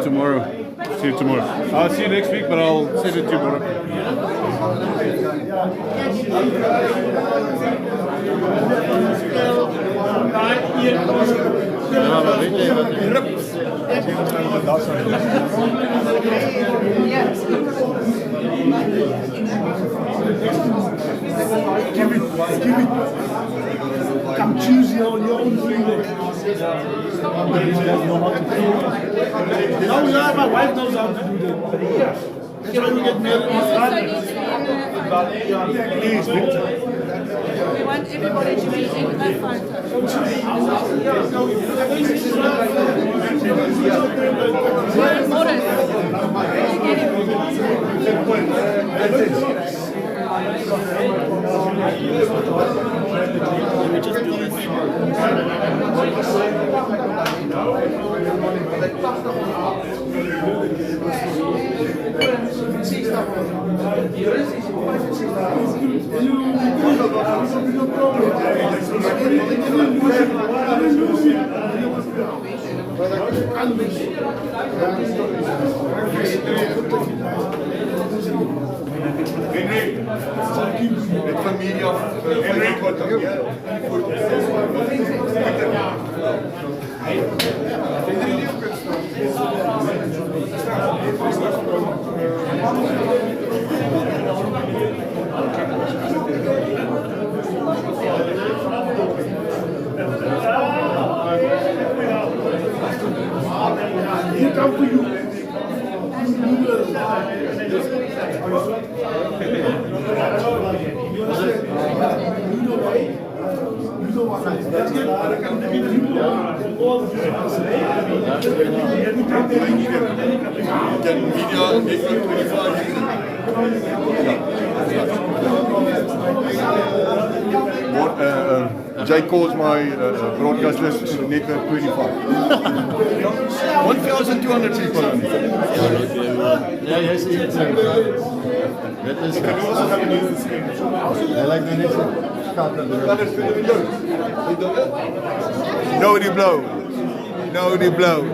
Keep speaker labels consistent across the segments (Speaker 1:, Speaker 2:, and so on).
Speaker 1: tomorrow. See you tomorrow. I'll see you next week, but I'll send it tomorrow.
Speaker 2: Give it. Come choose your own thing. No, yeah, my wife knows how to do that. That's why we get married. Please, Victor.
Speaker 3: We want everybody to be in that photo.
Speaker 4: Met familie of Henrik wordt dan
Speaker 2: Hier come for you.
Speaker 4: Jay calls my broadcast list network 25. 1,200 people.
Speaker 5: Ja, jij is iets. Dat is het. Hij lijkt me niet zo.
Speaker 4: No, die blow. No, die blow.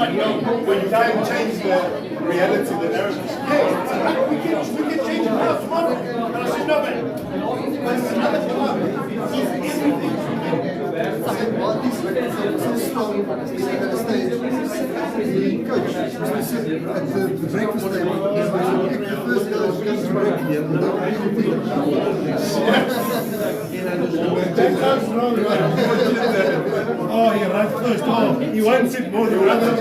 Speaker 5: When you can change the reality, the narrative. Yeah, we can change it now, tomorrow. And I said, no, man. There's another
Speaker 2: The coach at the breakfast table, the first guy who comes to break here, oh, he ran first. Oh, he won't sit more, he ran the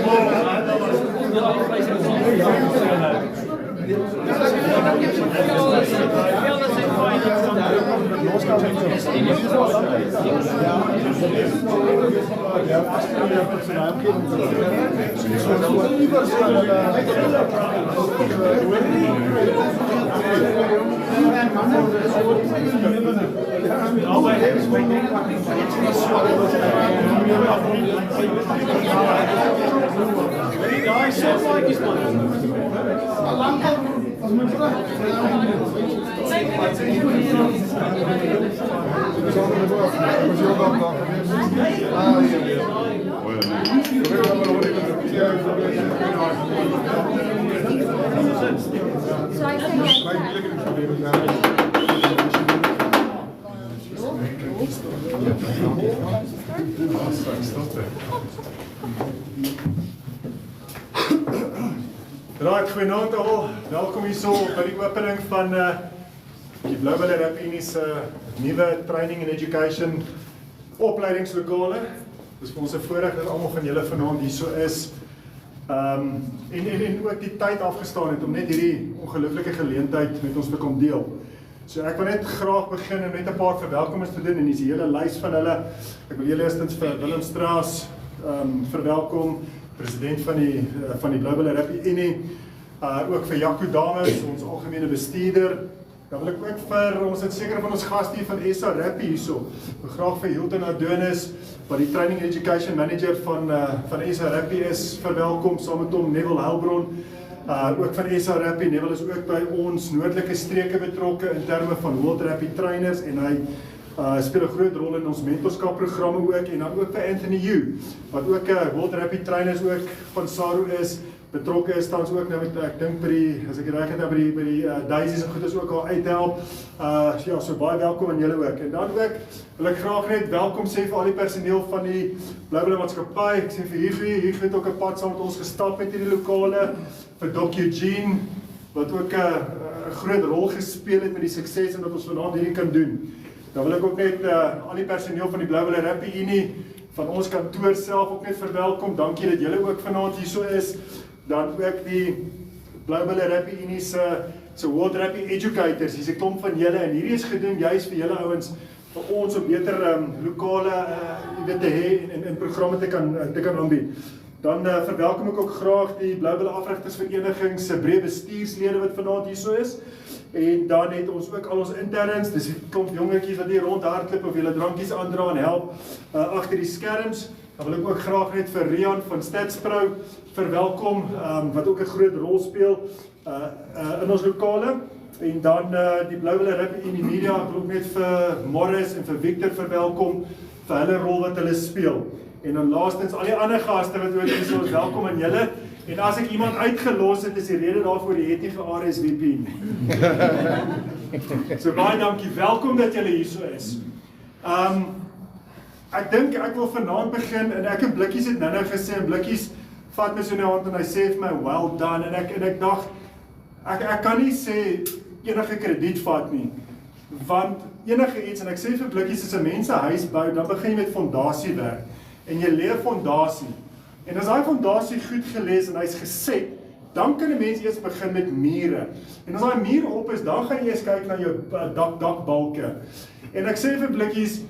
Speaker 3: So I think
Speaker 5: Right, goeienaand al. Welkom hier so by die opening van die Blauwille Rap Unie se nuwe training and education opleidingslokale. Dis vir ons 'n voorreg dat almal van julle vanaand hier so is. En ook die tyd afgestaan het om net hierdie ongelooflike geleentheid met ons te kom deel. So ek wil net graag begin en net 'n paar verwelkomings te doen en dis die hele lys van hulle. Ek wil eerstens vir Willem Straas verwelkom, president van die Blauwille Rap Unie. Ook vir Jaco Dames, ons algemene bestuurder. Dan wil ek ook vir ons het seker van ons gaste hier van SA Rap hierso. Ek graag vir Hilton Adonis, wat die Training and Education Manager van SA Rap is, verwelkom saam met hom Neville Helbron. Ook van SA Rap. Neville is ook by ons noordelike streke betrokke in terme van World Rap trainers en hy speel 'n groot rol in ons mentorskapprogramme ook en dan ook vir Anthony Yu, wat ook 'n World Rap trainers ook van SARU is, betrokke is tans ook nou met ek dink by die as ek reg het nou by die Daisies en goed is ook al uithelp. Ja, so baie welkom aan julle ook. En dan ook wil ek graag net welkom sê vir al die personeel van die Blauwille Maatskappy. Ek sê vir Hugo het ook 'n pad saam met ons gestap met hierdie lokale, vir Doc Eugene wat ook 'n groot rol gespeel het met die sukses en dat ons vanaand hierdie kan doen. Dan wil ek ook net al die personeel van die Blauwille Rap Unie van ons kantoor self ook net verwelkom. Dankie dat julle ook vanaand hier so is. Dan ook die Blauwille Rap Unie se World Rap Educators. Hier's 'n klomp van julle en hierdie is gedoen juis vir julle ouens vir ons om beter lokale te hê en programme te kan aanbied. Dan verwelkom ek ook graag die Blauwille Afrigtersvereniging se breë bestuurslede wat vanaand hier so is. En dan het ons ook al ons interns, dis 'n klomp jongetjies wat hier rondhardloop of julle drankies aandra en help agter die skerms. Dan wil ek ook graag net vir Rian van Statspro verwelkom, wat ook 'n groot rol speel in ons lokale. En dan die Blauwille Rap Unie Media, ek wil ook net vir Morris en vir Victor verwelkom vir hulle rol wat hulle speel. En dan laastens al die ander gaste wat ook hier is, welkom aan julle. En as ek iemand uitgelos het, is die rede daarvoor die het nie vir RSVP nie. So baie dankie, welkom dat julle hier so is. Ek dink ek wil vanaand begin en ek en Blikkies het nou gesê en Blikkies vat my so in die hand en hy sê vir my well done en ek dink ek kan nie sê enige krediet vat nie. Want enige iets en ek sê vir Blikkies as 'n mens 'n huis bou, dan begin jy met fondasiewerk en jy lê 'n fondasie. En as daai fondasie goed gelees en hy's geset, dan kan 'n mens eers begin met mure. En as daai mure op is, dan gaan jy eers kyk na jou dakbalke. En ek sê vir Blikkies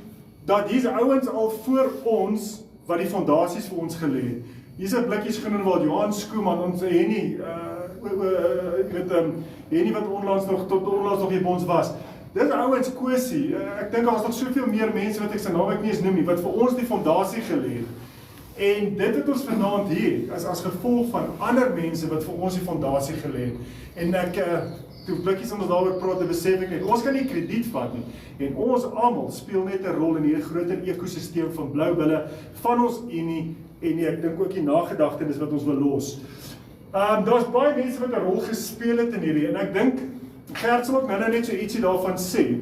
Speaker 5: dat hier's ouens al voor ons wat die fondasies vir ons gelê het. Hier's 'n Blikkies genoem wat Johan Skooman, ons Henny, Henny wat tot onlangs nog hier by ons was. Dis ouens Kosie. Ek dink daar's nog soveel meer mense wat ek se naam nie eens noem nie, wat vir ons die fondasie gelê het. En dit het ons vanaand hier as gevolg van ander mense wat vir ons die fondasie gelê het. En ek toe Blikkies ons daaroor praat, besef ek net, ons kan nie krediet vat nie. En ons almal speel net 'n rol in hierdie groter ekosisteem van Blauwille, van ons unie en ek dink ook die nagedagtenis wat ons wil los. Daar's baie mense wat 'n rol gespeel het in hierdie, en ek dink, Gert sal ook nou net so ietsie daarvan sê,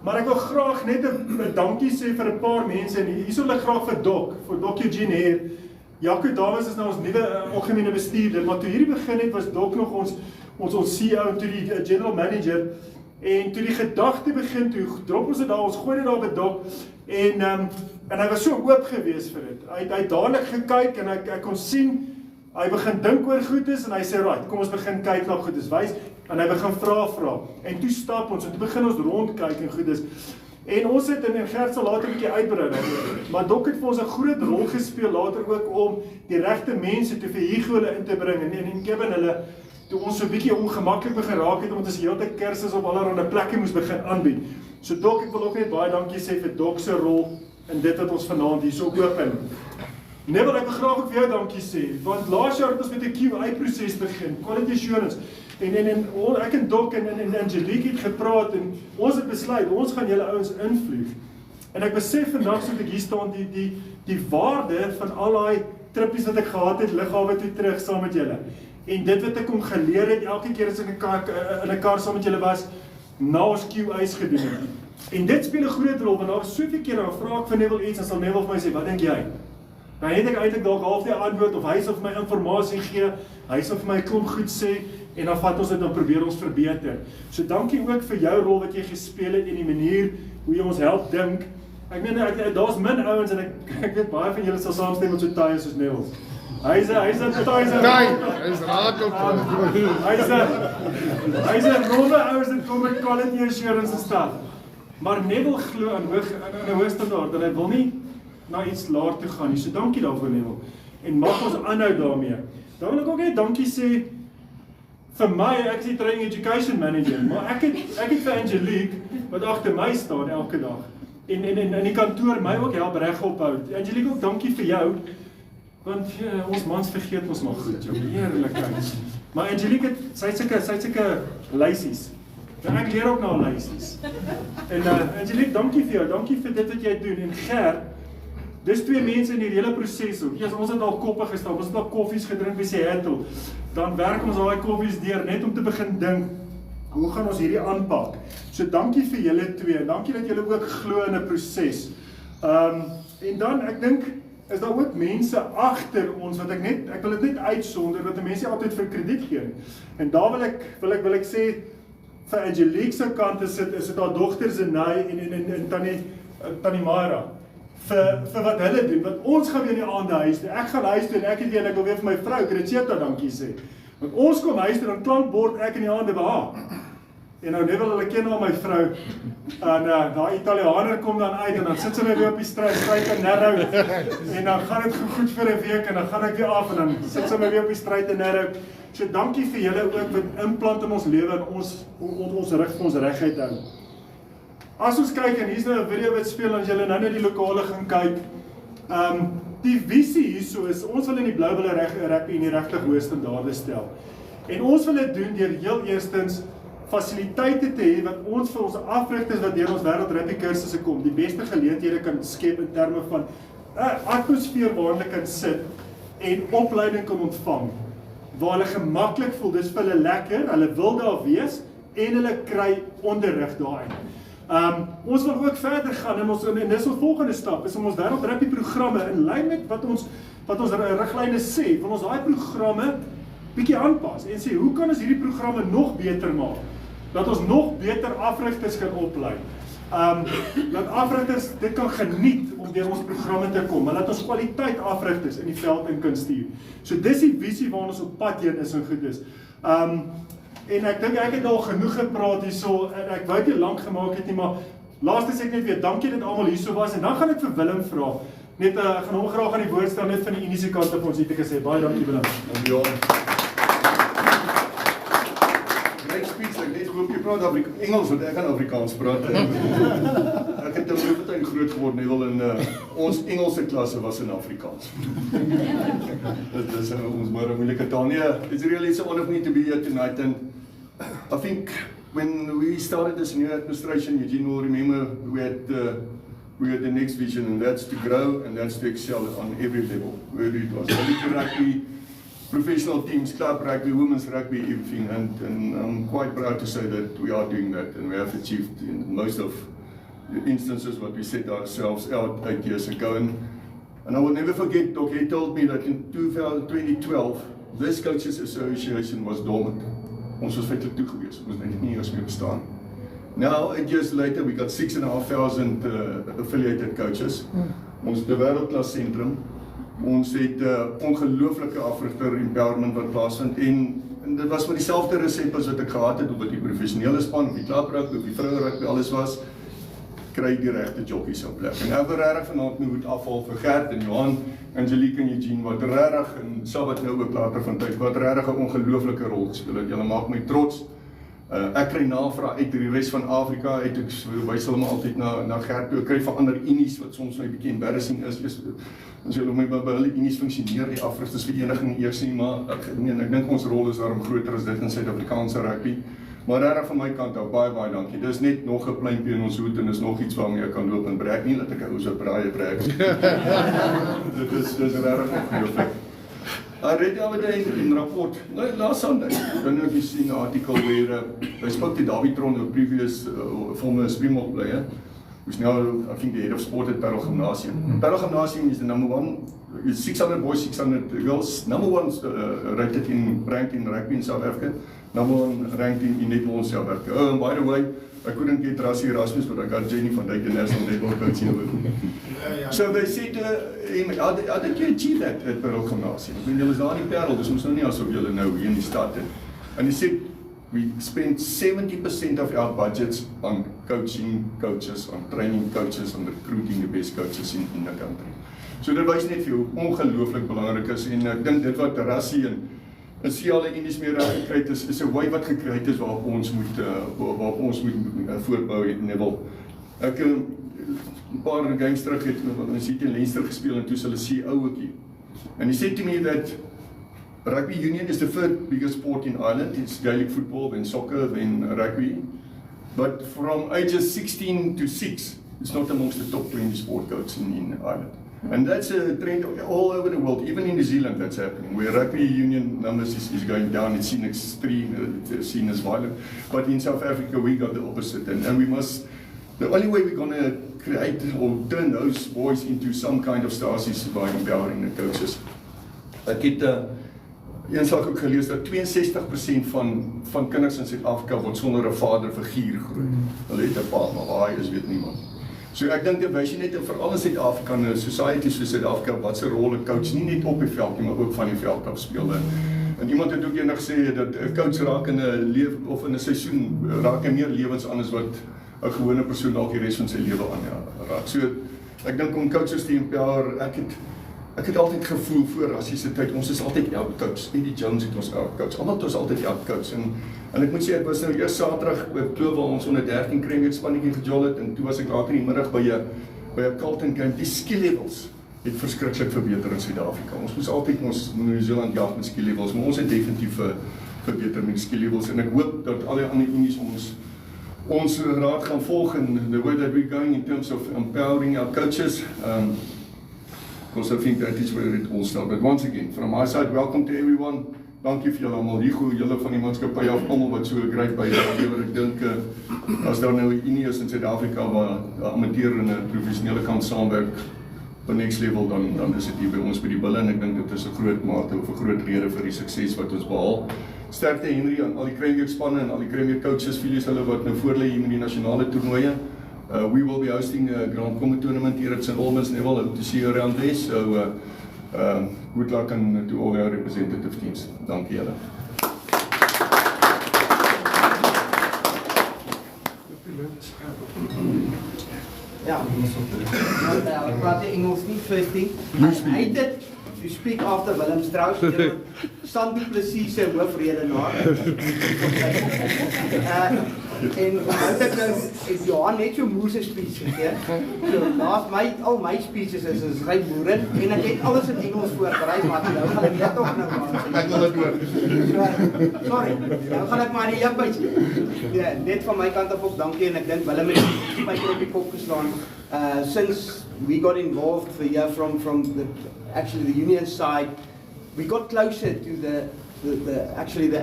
Speaker 5: maar ek wil graag net 'n dankie sê vir 'n paar mense, en hier wil ek graag vir Doc Eugene hier. Jaco Davies is nou ons nuwe algemene bestuurder, maar toe hierdie begin het, was Doc nog ons CEO, en toe die general manager, en toe die gedagte begin, toe drop ons dit daar, ons gooi dit daar by Doc, en hy was so oop gewees vir dit. Hy het dadelik gekyk, en ek kon sien, hy begin dink oor goedes, en hy sê, right, kom ons begin kyk na goedes, wys, en hy begin vra, en toe stap ons, en toe begin ons rondkyk en goedes, en ons het, en Gert sal later 'n bietjie uitbrei, maar Doc het vir ons 'n groot rol gespeel later ook om die regte mense te vir Hugo in te bring, en Kevin hulle, toe ons so 'n bietjie ongemaklik begin raak het, omdat ons heeltyd kursusse op allerlei plekke moes begin aanbied. So Doc, ek wil ook net baie dankie sê vir Doc se rol in dit wat ons vanaand hier so open. Neville, ek wil graag ook vir jou dankie sê, want laas jaar het ons met 'n QA-proses begin, Quality Assurance, en ek en Doc en Angelique het gepraat, en ons het besluit, ons gaan julle ouens invloeg. En ek besef vandag, so ek hier staan, die waarde van al daai trippies wat ek gehad het, lughawe toe terug, saam met julle. En dit wat ek kom geleer het, elke keer as ek in 'n kar saam met julle was, na ons QA's gedoen het. En dit speel 'n groot rol, want daar was soveel keer, dan vra ek vir Neville iets, en sal Neville vir my sê, wat dink jy? Dan het ek eintlik dalk half die antwoord, of hy sal vir my inligting gee, hy sal vir my 'n klomp goed sê, en dan vat ons dit, dan probeer ons verbeter. So dankie ook vir jou rol wat jy gespeel het, en die manier hoe jy ons help dink. Ek meen, daar's min ouens, en ek weet baie van julle sal saamstem met so taai soos Neville. Hy's 'n raak op. Hy's 'n rowwe ouens en kom met quality assurance en stuff. Maar Neville glo aan 'n hoë standaard, en hy wil nie na iets laer toe gaan nie. So dankie daarvoor, Neville. En mag ons aanhou daarmee. Dan wil ek ook net dankie sê vir my, ek is die training education manager, maar ek het vir Angelique wat agter my staan elke dag. En in die kantoor my ook help regop hou. Angelique, ook dankie vir jou. Want ons mans vergeet ons maar goed, jou eerlikheid. Maar Angelique, sy het sulke lysies. En ek leer ook na lysies. En Angelique, dankie vir jou, dankie vir dit wat jy doen. En Gert, dis twee mense in die hele proses ook. Eers ons het al koppe gestap, ons het al koffies gedrink by Seattle. Dan werk ons daai koffies deur net om te begin dink, hoe gaan ons hierdie aanpak? So dankie vir julle twee, en dankie dat julle ook glo in 'n proses. En dan, ek dink, is daar ook mense agter ons wat ek wil dit net uitsonder dat mense altyd vir krediet gee. En daar wil ek sê vir Angelique se kant is dit haar dogter Zenay en tannie Mara vir wat hulle doen. Want ons gaan weer in die aande huis toe. Ek gaan huis toe en ek wil weer vir my vrou Chriseta dankie sê. Want ons kom huis toe en klankbord ek in die aande by haar. En nou Neville, hulle ken al my vrou, en daai Italianer kom dan uit, en dan sit sy my weer op die stryd en narrow, en dan gaan dit goed vir 'n week, en dan gaan ek weer af, en dan sit sy my weer op die stryd en narrow. So dankie vir julle ook wat implant in ons lewe, en ons rig vir ons reguit hou. As ons kyk, en hier's nou 'n video wat speel, as julle nou net die lokale gaan kyk, die visie hierso is, ons wil in die blou wille rugby en die regtig hoë standaarde stel. En ons wil dit doen deur heel eerstens fasiliteite te hê wat ons vir ons afrigters wat deur ons wêreld rugby kursusse kom, die beste geleenthede kan skep in terme van 'n atmosfeer waar hulle kan sit en opleiding kan ontvang, waar hulle gemaklik voel, dis vir hulle lekker, hulle wil daar wees en hulle kry onderrig daarin. Ons wil ook verder gaan en dis ons volgende stap, is om ons wêreld rugby programme in lyn met wat ons riglyne sê, wil ons daai programme bietjie aanpas en sê, hoe kan ons hierdie programme nog beter maak? Dat ons nog beter afrigters kan oplei. Dat afrigters dit kan geniet om deur ons programme te kom, maar dat ons kwaliteit afrigters in die veld in kan stuur. So dis die visie waar ons op pad heen is en goed is. En ek dink ek het al genoeg gepraat hierso, en ek wou dit nie lank gemaak het nie, maar laastens ek net weer dankie dat almal hierso was, en dan gaan ek vir Willem vra. Net gaan hom graag aan die woord stel net van die Uniese kant af ons hier te gesê. Baie dankie Willem.
Speaker 4: Praat Engels, want ek kan Afrikaans praat. Ek het in Bloemfontein groot geword, Neville, en ons Engelse klasse was in Afrikaans. Dit is ons maar 'n moeilike taal. Nee, it's really so honor for me to be here tonight, and I think when we started this new administration, Eugene will remember we had we had the next vision, and that's to grow and that's to excel on every level, whether it was elite rugby, professional teams, club rugby, women's rugby, everything, and I'm quite proud to say that we are doing that, and we have achieved in most of the instances what we set ourselves out 8 years ago. And I will never forget, Doc, he told me that in 2012, this Coaches Association was dormant. Ons was feitlik toe gewees, ons het nie eens meer bestaan. Now, 8 years later, we got 6,500 affiliated coaches. Ons het 'n wêreldklas sentrum. Ons het ongelooflike afrigter empowerment wat plaasvind en dit was met dieselfde resep as wat ek gehad het op die professionele span, op die klaprugby, op die vroue rugby, alles was kry die regte jockeys op plek. En nou regtig vanaand moet afval vir Gert en Johan, Angelique en Eugene wat regtig en Sabbat nou ook later van tyd wat regtig 'n ongelooflike rol gespeel het. Julle maak my trots. Ek kry navraag uit die res van Afrika, ek wys hulle maar altyd na Gert toe, ek kry van ander unies wat soms my bietjie embarrassing is, as hulle my by hulle unies funksioneer, die afrigtersvereniging eers nie, maar ek dink ons rol is daarom groter as dit in Suid-Afrikaanse rugby. Maar regtig van my kant af, baie dankie. Dis net nog 'n pluimpie in ons hoed en is nog iets waarmee ek kan loop en breek nie, dat ek ou so braaie breek. Dit is regtig ongelooflik. I read the other day in rapport, last Sunday, I don't know if you've seen an article where they spoke to David Tron, the previous former Springbok player, who's now, I think, the head of sport at Parel Gymnasium. Parel Gymnasium is the number one, it's 600 boys, 600 girls, number one ranked in rugby in South Africa, number one ranked in netball in South Africa. Oh, and by the way, I couldn't get Rassie Erasmus, but I got Jenny van Dijk, the national netball coach here with me. So they said to him, how did you achieve that at Parel Gymnasium? I mean, there was daar in Parel, dus ons nou nie asof julle nou hier in die stad het. And he said, we spent 70% of our budgets on coaching coaches, on training coaches, on recruiting the best coaches in the country. So dit wys net vir hoe ongelooflik belangrik is, en ek dink dit wat Rassie en Siale Indies meer reg gekry het, is 'n way wat gekry het is waarop ons moet voortbou en Neville. Ek 'n paar games terug het ons het in Leinster gespeel en toe hulle CEO ookie. And he said to me that rugby union is the third biggest sport in Ireland. It's Gaelic football, then soccer, then rugby. But from ages 16 to 6, it's not amongst the top 20 sport codes in Ireland. And that's a trend all over the world, even in New Zealand that's happening, where rugby union numbers is going down, it's seen extreme, it's seen as violent. But in South Africa, we got the opposite, and we must, the only way we're going to create or turn those boys into some kind of stars is by empowering the coaches. Ek het eenslag ook gelees dat 62% van kinders in Suid-Afrika word sonder 'n vaderfiguur groot. Hulle het 'n pa, maar waar hy is weet niemand. So ek dink dit wys jy net veral in Suid-Afrika en 'n society soos Suid-Afrika wat se rol 'n coach nie net op die veld nie, maar ook van die veld af speel. En iemand het ook eendag gesê dat 'n coach raak in 'n lewe of in 'n seisoen raak hy meer lewens aan as wat 'n gewone persoon dalk die res van sy lewe aan raak. So ek dink om coaches te empower, ek het altyd gevoel voor Rassie se tyd, ons is altyd elke coach. Eddie Jones het ons elke coach. Almal het ons altyd elke coach. En ek moet sê, ek was nou eers Saterdag by Kloof waar ons onder 13 Kremweek spannetjie gejol het en toe was ek later in die middag by 'n Carlton camp. Die skill levels het verskriklik verbeter in Suid-Afrika. Ons moes altyd ons New Zealand jag met skill levels, maar ons het definitief verbeter met skill levels en ek hoop dat al die ander unies ons raad gaan volg in the way that we're going in terms of empowering our coaches. Because I think that is where it all started. But once again, from my side, welcome to everyone. Dankie vir julle almal, julle van die maatskappy af, almal wat so great bylewer. Ek dink as daar nou 'n unie is in Suid-Afrika waar 'n amateur en 'n professionele kan saamwerk op next level, dan is dit hier by ons by die bulle en ek dink dit is 'n groot mate of 'n groot rede vir die sukses wat ons behaal. Sterkte Henry aan al die Kremweek spanne en al die Kremweek coaches, vir hulle wat nou voorlê hier met die nasionale toernooie. We will be hosting a Grand Combat tournament here at St. Albans, Neville. Hope to see you around there. So good luck and to all our representative teams. Dankie julle.
Speaker 6: Ja, ik praat in Engels niet first thing. I did to speak after Willem Strauss, Sandy Plessis se hoofredenaar. En onthou ek nou, het Johan net so moer se speech gegee. So laat al my speeches is ry boere en ek het alles in Engels voorberei, maar nou gaan ek dit tog nou maar.
Speaker 4: Ek wil dit hoor.
Speaker 6: Sorry, nou gaan ek maar die juppies. Ja, net van my kant af ook dankie en ek dink Willem het my op die kop geslaan. Since we got involved here from the union side, we got closer to the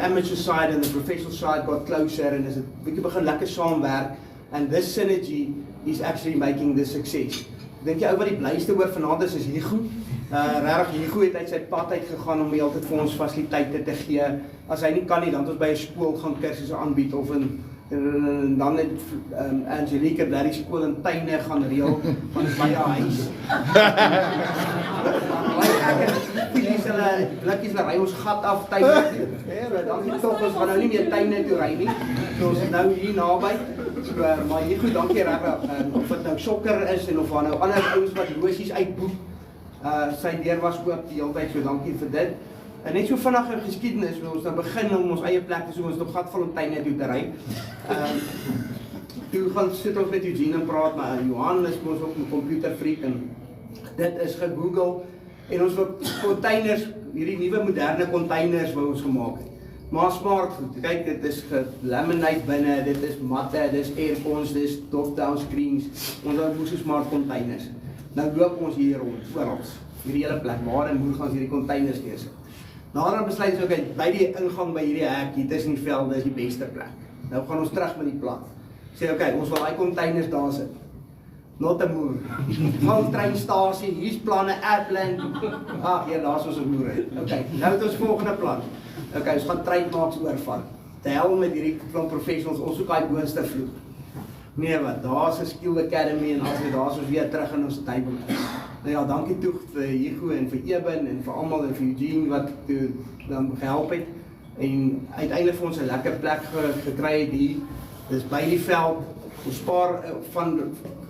Speaker 6: amateur side and the professional side got closer and is we begin lekker saamwerk and this synergy is actually making the success. Dink jy ou wat die blyste hoor vanaand is Hugo. Regtig Hugo het uit sy pad uit gegaan om altyd vir ons fasiliteite te gee. As hy nie kan nie, dan het ons by 'n skool gaan kursusse aanbied of en dan het Angelique by die skool in tuine gaan reël van by haar huis. Hulle blikkies ry ons gat af tuine. Dan is tog ons gaan nou nie meer tuine toe ry nie. So ons is nou hier naby. So maar hier goed, dankie regtig. Of dit nou sokker is en of daar nou ander ouens wat losies uitboek. Sy deur was oop die hele tyd, so dankie vir dit. En net so vinnige geskiedenis, ons nou begin om ons eie plek te soek, ons op Gatfontein toe te ry. Toe gaan sit ons met Eugene en praat, maar Johan is ons ook 'n computerfreak en dit is gegoogel en ons wil containers, hierdie nuwe moderne containers wou ons gemaak het. Maar smart goed, kyk dit is gelaminate binne, dit is matte, dit is aircons, dit is top-down screens, ons wou so smart containers. Nou loop ons hier rond, oral, hierdie hele plek, waar en hoe gaan ons hierdie containers neersit. Nadat besluit ons, okay, by die ingang by hierdie hek, hier tussen die velde is die beste plek. Nou gaan ons terug met die plan. Sê, okay, ons wil daai containers daar sit. Not a moer. Treinstasie, hier's planne, Airplan. Ja, daar's ons 'n moer. Okay, nou het ons volgende plan. Okay, ons gaan treinmaaks oorval. Te hel met hierdie klomp professionals, ons soek daai boonste vloer. Nee wat, daar's 'n skill academy en daar's ons weer terug in ons table. Nou ja, dankie toe vir Hugo en vir Eben en vir almal en vir Eugene wat toe dan gehelp het. En uiteindelik vir ons 'n lekker plek gekry het hier. Dis by die veld. Ons spaar van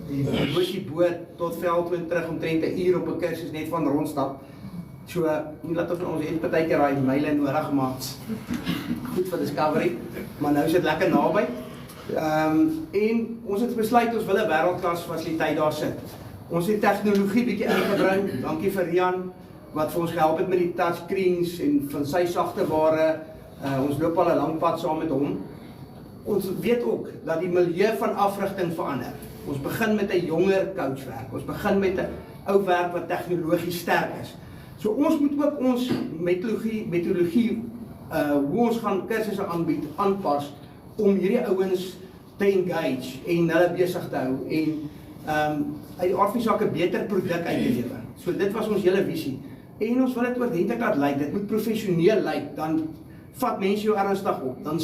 Speaker 6: die boot tot veld toe en terug omtrent 'n uur op 'n kursus net van rondstap. So, nie laat ons het partykeer daai myle nodig maak. Goed vir Discovery, maar nou is dit lekker naby. En ons het besluit ons wil 'n wêreldklas fasiliteit daar sit. Ons het tegnologie bietjie ingebring. Dankie vir Rian wat vir ons gehelp het met die touchscreens en van sy sagte ware. Ons loop al 'n lang pad saam met hom. Ons weet ook dat die milieu van afrigting verander. Ons begin met 'n jonger coachwerk. Ons begin met 'n ou werk wat tegnologies sterk is. So ons moet ook ons metodologie hoe ons gaan kursusse aanbied, aanpas om hierdie ouens te engage en hulle besig te hou en uit die aard van die saak 'n beter produk uit te lewer. So dit was ons hele visie. En ons wil dit oordentlik laat lyk, dit moet professioneel lyk, dan vat mense jou ernstig op. Dan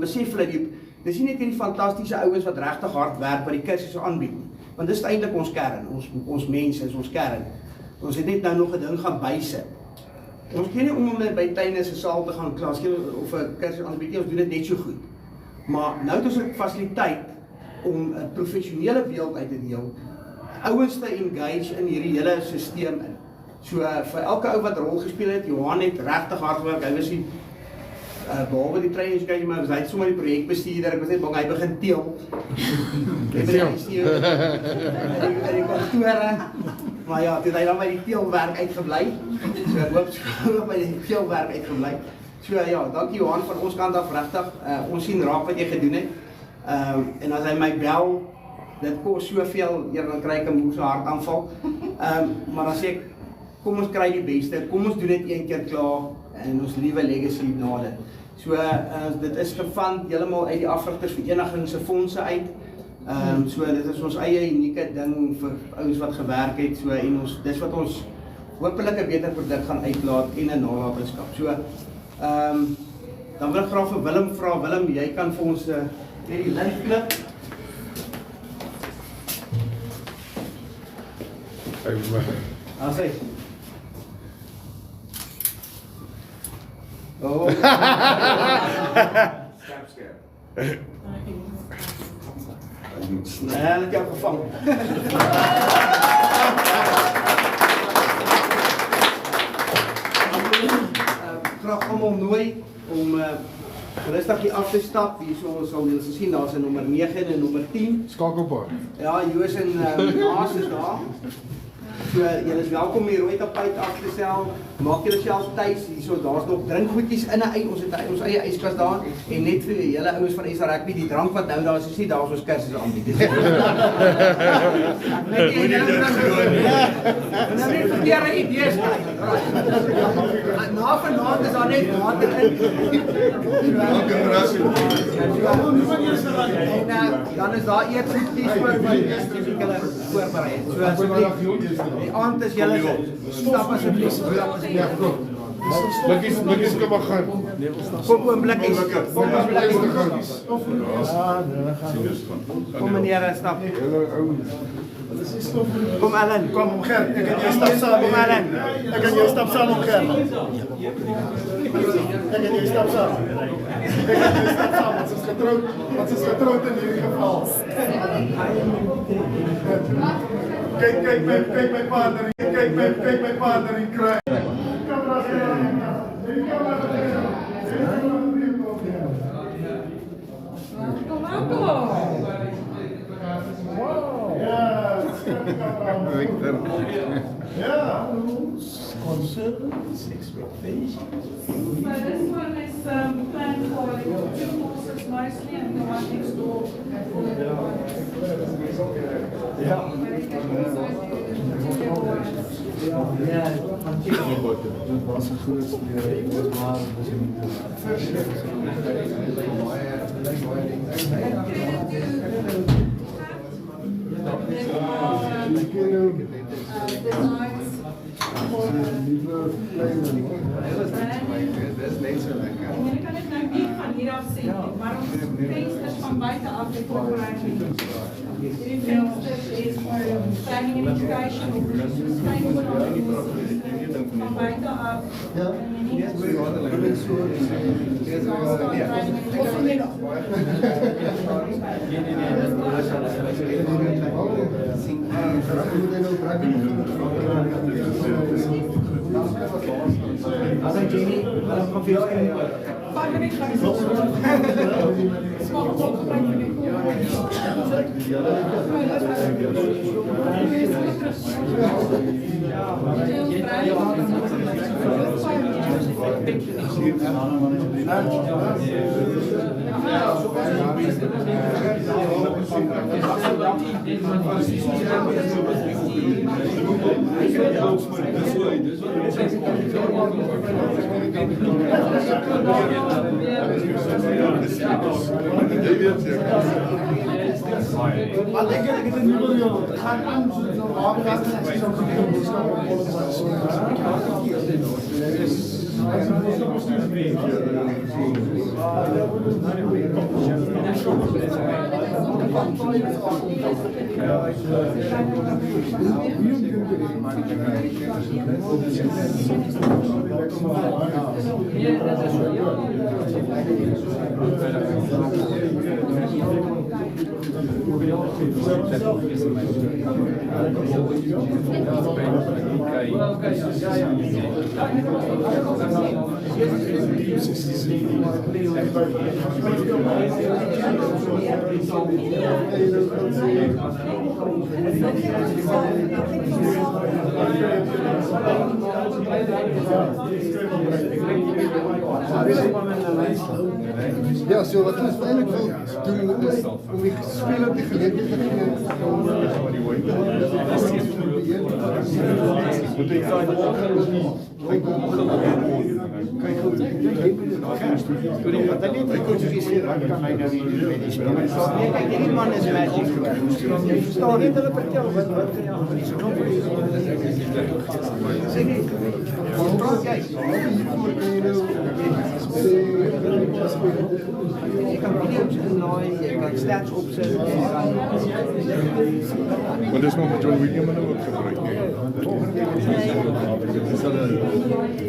Speaker 6: besef hulle dis nie net hierdie fantastiese ouens wat regtig hard werk wat die kursusse aanbied nie. Want dis eintlik ons kern, ons mense is ons kern. Ons het net nou nog 'n ding gaan bysit. Ons ken nie om by tuine se saal te gaan klas gee of 'n kursus aanbied nie, ons doen dit net so goed. Maar nou het ons 'n fasiliteit om 'n professionele beeld uit te deel, ouens te engage in hierdie hele stelsel in. So vir elke ou wat rol gespeel het, Johan het regtig hard gewerk. Hy was die behalwe die trainings kyk maar hy het sommer die projekbestuurder, ek was net bang hy begin teel. Ek die kantore. Maar ja, toe hy dan by die teelwerk uitgebly. So ek hoop by die teelwerk uitgebly. So ja, dankie Johan van ons kant af regtig. Ons sien raak wat jy gedoen het. En as hy my bel, dit kos soveel, dan kry ek 'n moeë hartaanval. Maar dan sê ek, kom ons kry die beste, kom ons doen dit een keer klaar en ons liewe legacy na dit. So dit is gefund heeltemal uit die afrigtersvereniging se fondse uit. So dit is ons eie unieke ding vir ouens wat gewerk het. So en dis wat ons hopelik 'n beter produk gaan uitlaat en 'n nalatenskap. So dan wil ek graag vir Willem vra. Willem, jy kan vir ons net die lint klip. As hy. Oh. Skerp. Nee, dat jou gevang. Graag almal nooi om Rustig die af te stap, hier sal julle sien, daar's 'n nommer 9 en 'n nommer 10.
Speaker 2: Skakelpaar.
Speaker 6: Ja, Joos en Naas is daar. So, julle is welkom hier rooi tapuit af te stel. Maak julle self tuis, hierso, daar's nog drinkgoedjies in 'n ons het ons eie yskas daar en net vir julle ouens van SA Rugby, die drank wat nou daar is nie daar ons kursus aanbied. Dis nou nie verkeerde idees kry. Na vanaand is daar net water in. En dan is daar eetgoedjies voor my julle voorberei. So asseblief die aand is julle stap asseblief.
Speaker 2: Blikkies kom maar gaan.
Speaker 6: Kom oom blikkies. Kom oom blikkies. Kom meneer, stap. Kom Allen, kom Gert, ek en jy stap saam. Kom Allen.
Speaker 5: Ek en jy stap saam op Gert. Ek en jy stap saam. Wat is getroud in hierdie geval. Kyk my partner, kyk my partner in kry. Ja.
Speaker 3: So this one is planned for 2 courses mostly, and the one next door for the Jullie kan het nou niet van hier af zien, maar ons vensters van buiten af de voorbereiding. Hierdie vensters is voor training and education, van buiten af.
Speaker 2: Maar ik heb het niet meer gaan aan Ja, so wat ons eintlik wil doen is om die speler die geleentheid te gee om
Speaker 6: Hierdie man is magic. Jy verstaan net hulle vertel wat sê nie. Jy kan video's inlaai, jy kan stats opsit.
Speaker 1: Maar dis nog met John William en ook gebruik.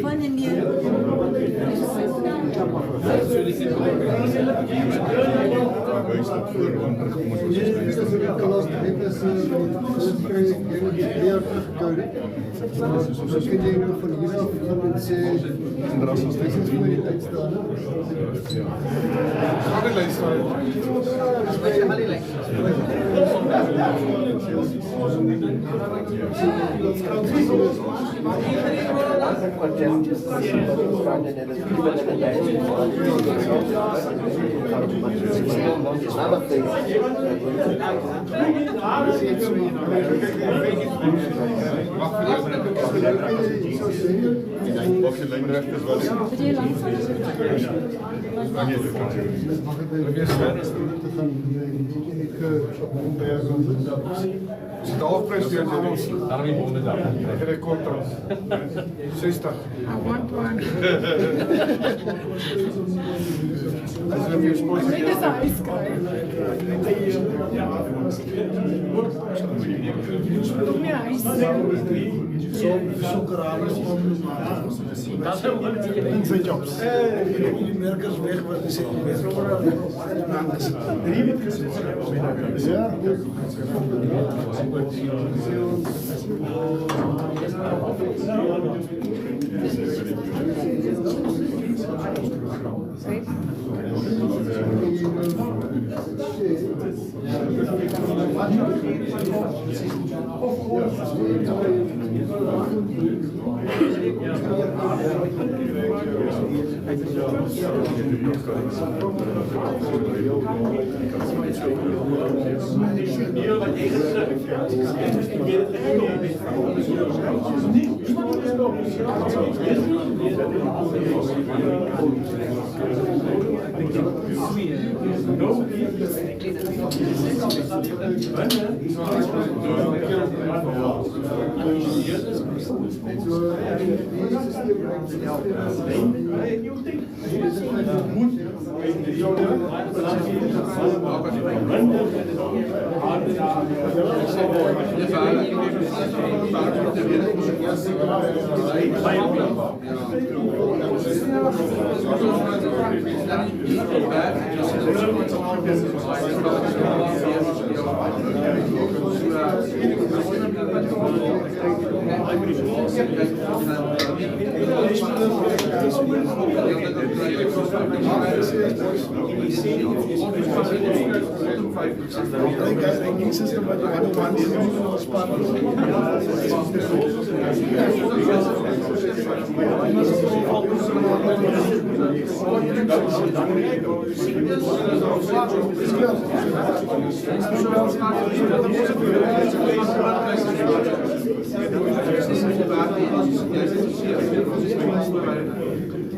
Speaker 3: Van en neer.
Speaker 4: huis dat voor wanneer kom ons was
Speaker 2: Dit is een klas, dit is een jaar teruggekoude. Dan kun je nog van hier af gaan en sê, dit is voor die tijd staan.
Speaker 1: Gaan die lijst staan?
Speaker 4: Of je lijnrecht is wel.
Speaker 2: Mag ik weer verder te gaan?
Speaker 1: Is het halfprijs weer in ons? Daarom niet 100 dagen. Geen contract. 60. Dat is weer sport.
Speaker 7: Dit is ijskrijgen. Ja,
Speaker 2: Zijn jobs. Die merkers weg, wat is het weer? Ja,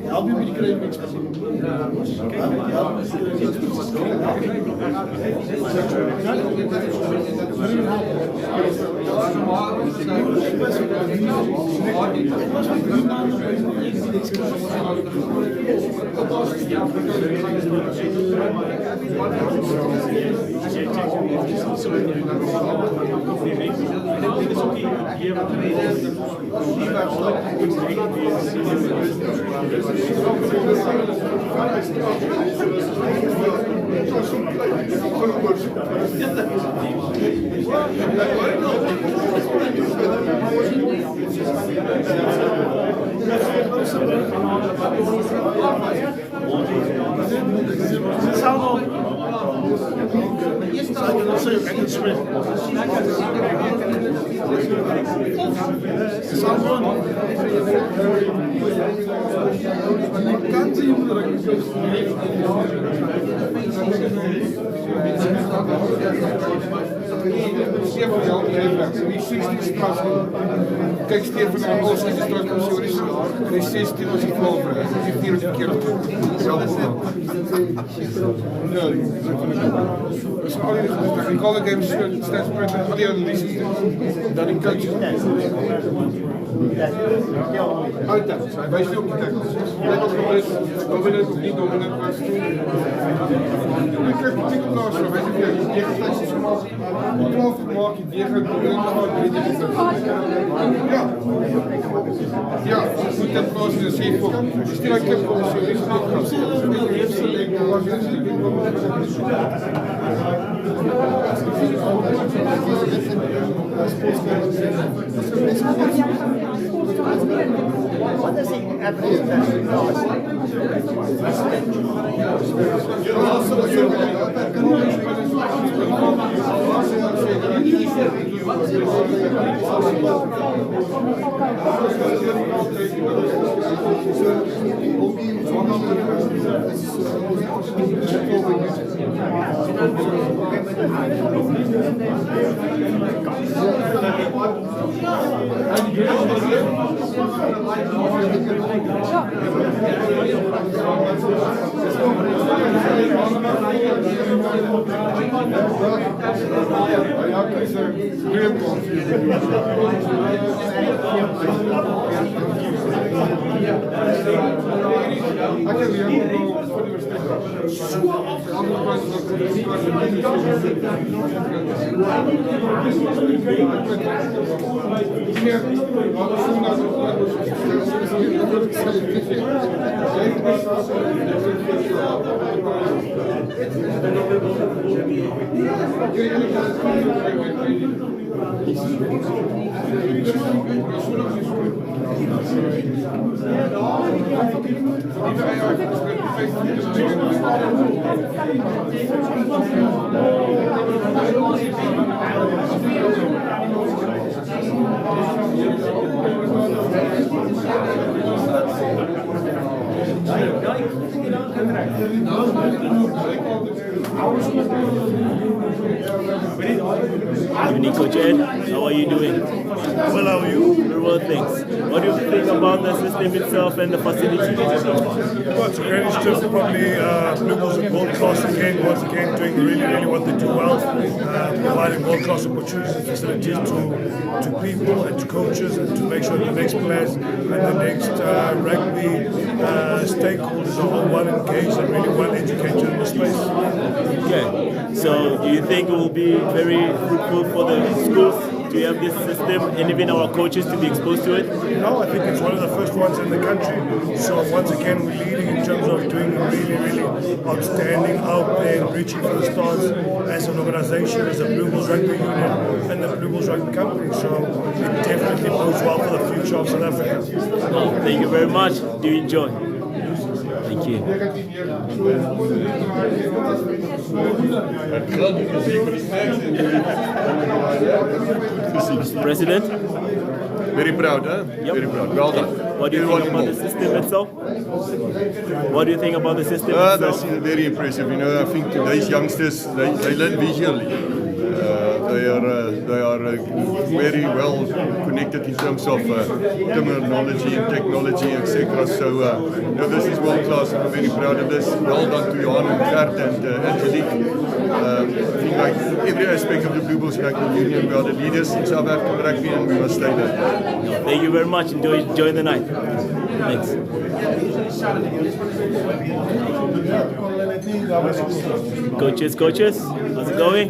Speaker 2: help you with the credit mix.
Speaker 1: Kijk, Stefan van Oost is de structuurist. En hij 16 was hij over. Hij is 24 keer op. Zelf ook. Ja, dat zijn al die technical games, statsprint en al die analyses. Dan in coaches. Altijd. Wij spelen op de tackles. Net als dominant of niet dominant was. Ik krijg een titel naast me. Wij zijn hier. Ongelooflijk gemaakt. Die gaat dominant. Ja. Ja. kan plaas en sê vir hom, dis nie daai klip kom sê, dis nie kan sê.
Speaker 8: Wat is die average
Speaker 9: Evening, Coach Ed. How are you doing?
Speaker 10: Well, how are you?
Speaker 9: Very well, thanks. What do you think about the system itself and the facility?
Speaker 10: Well, it's a great initiative. Probably Blue Bulls are world-class again, once again doing really what they do well, providing world-class opportunities and facilities to people and to coaches and to make sure the next players and the next rugby stakeholders are all well engaged and really well educated in the space.
Speaker 9: Okay, so do you think it will be very fruitful for the schools to have this system and even our coaches to be exposed to it?
Speaker 10: No, I think it's one of the first ones in the country. So once again, we're leading in terms of doing really outstanding out there and reaching for the stars as an organisation, as a Blue Bulls Rugby Union and the Blue Bulls Rugby Company. So it definitely bodes well for the future of South Africa.
Speaker 9: Well, thank you very much. Do enjoy. Thank you. Mr. President?
Speaker 4: Very proud, huh?
Speaker 9: Yep.
Speaker 4: Very proud. Well done.
Speaker 9: What do you think about the system itself? What do you think about the system itself?
Speaker 4: That's very impressive. You know, I think today's youngsters, they learn visually. They are very well connected in terms of terminology and technology, etc. So, you know, this is world class. I'm very proud of this. Well done to Johan and Gert and Angelique. I think like every aspect of the Blue Bulls Rugby Union, we are the leaders in South African rugby and we must stay there.
Speaker 9: Thank you very much. Enjoy the night. Thanks. Coaches, how's it going?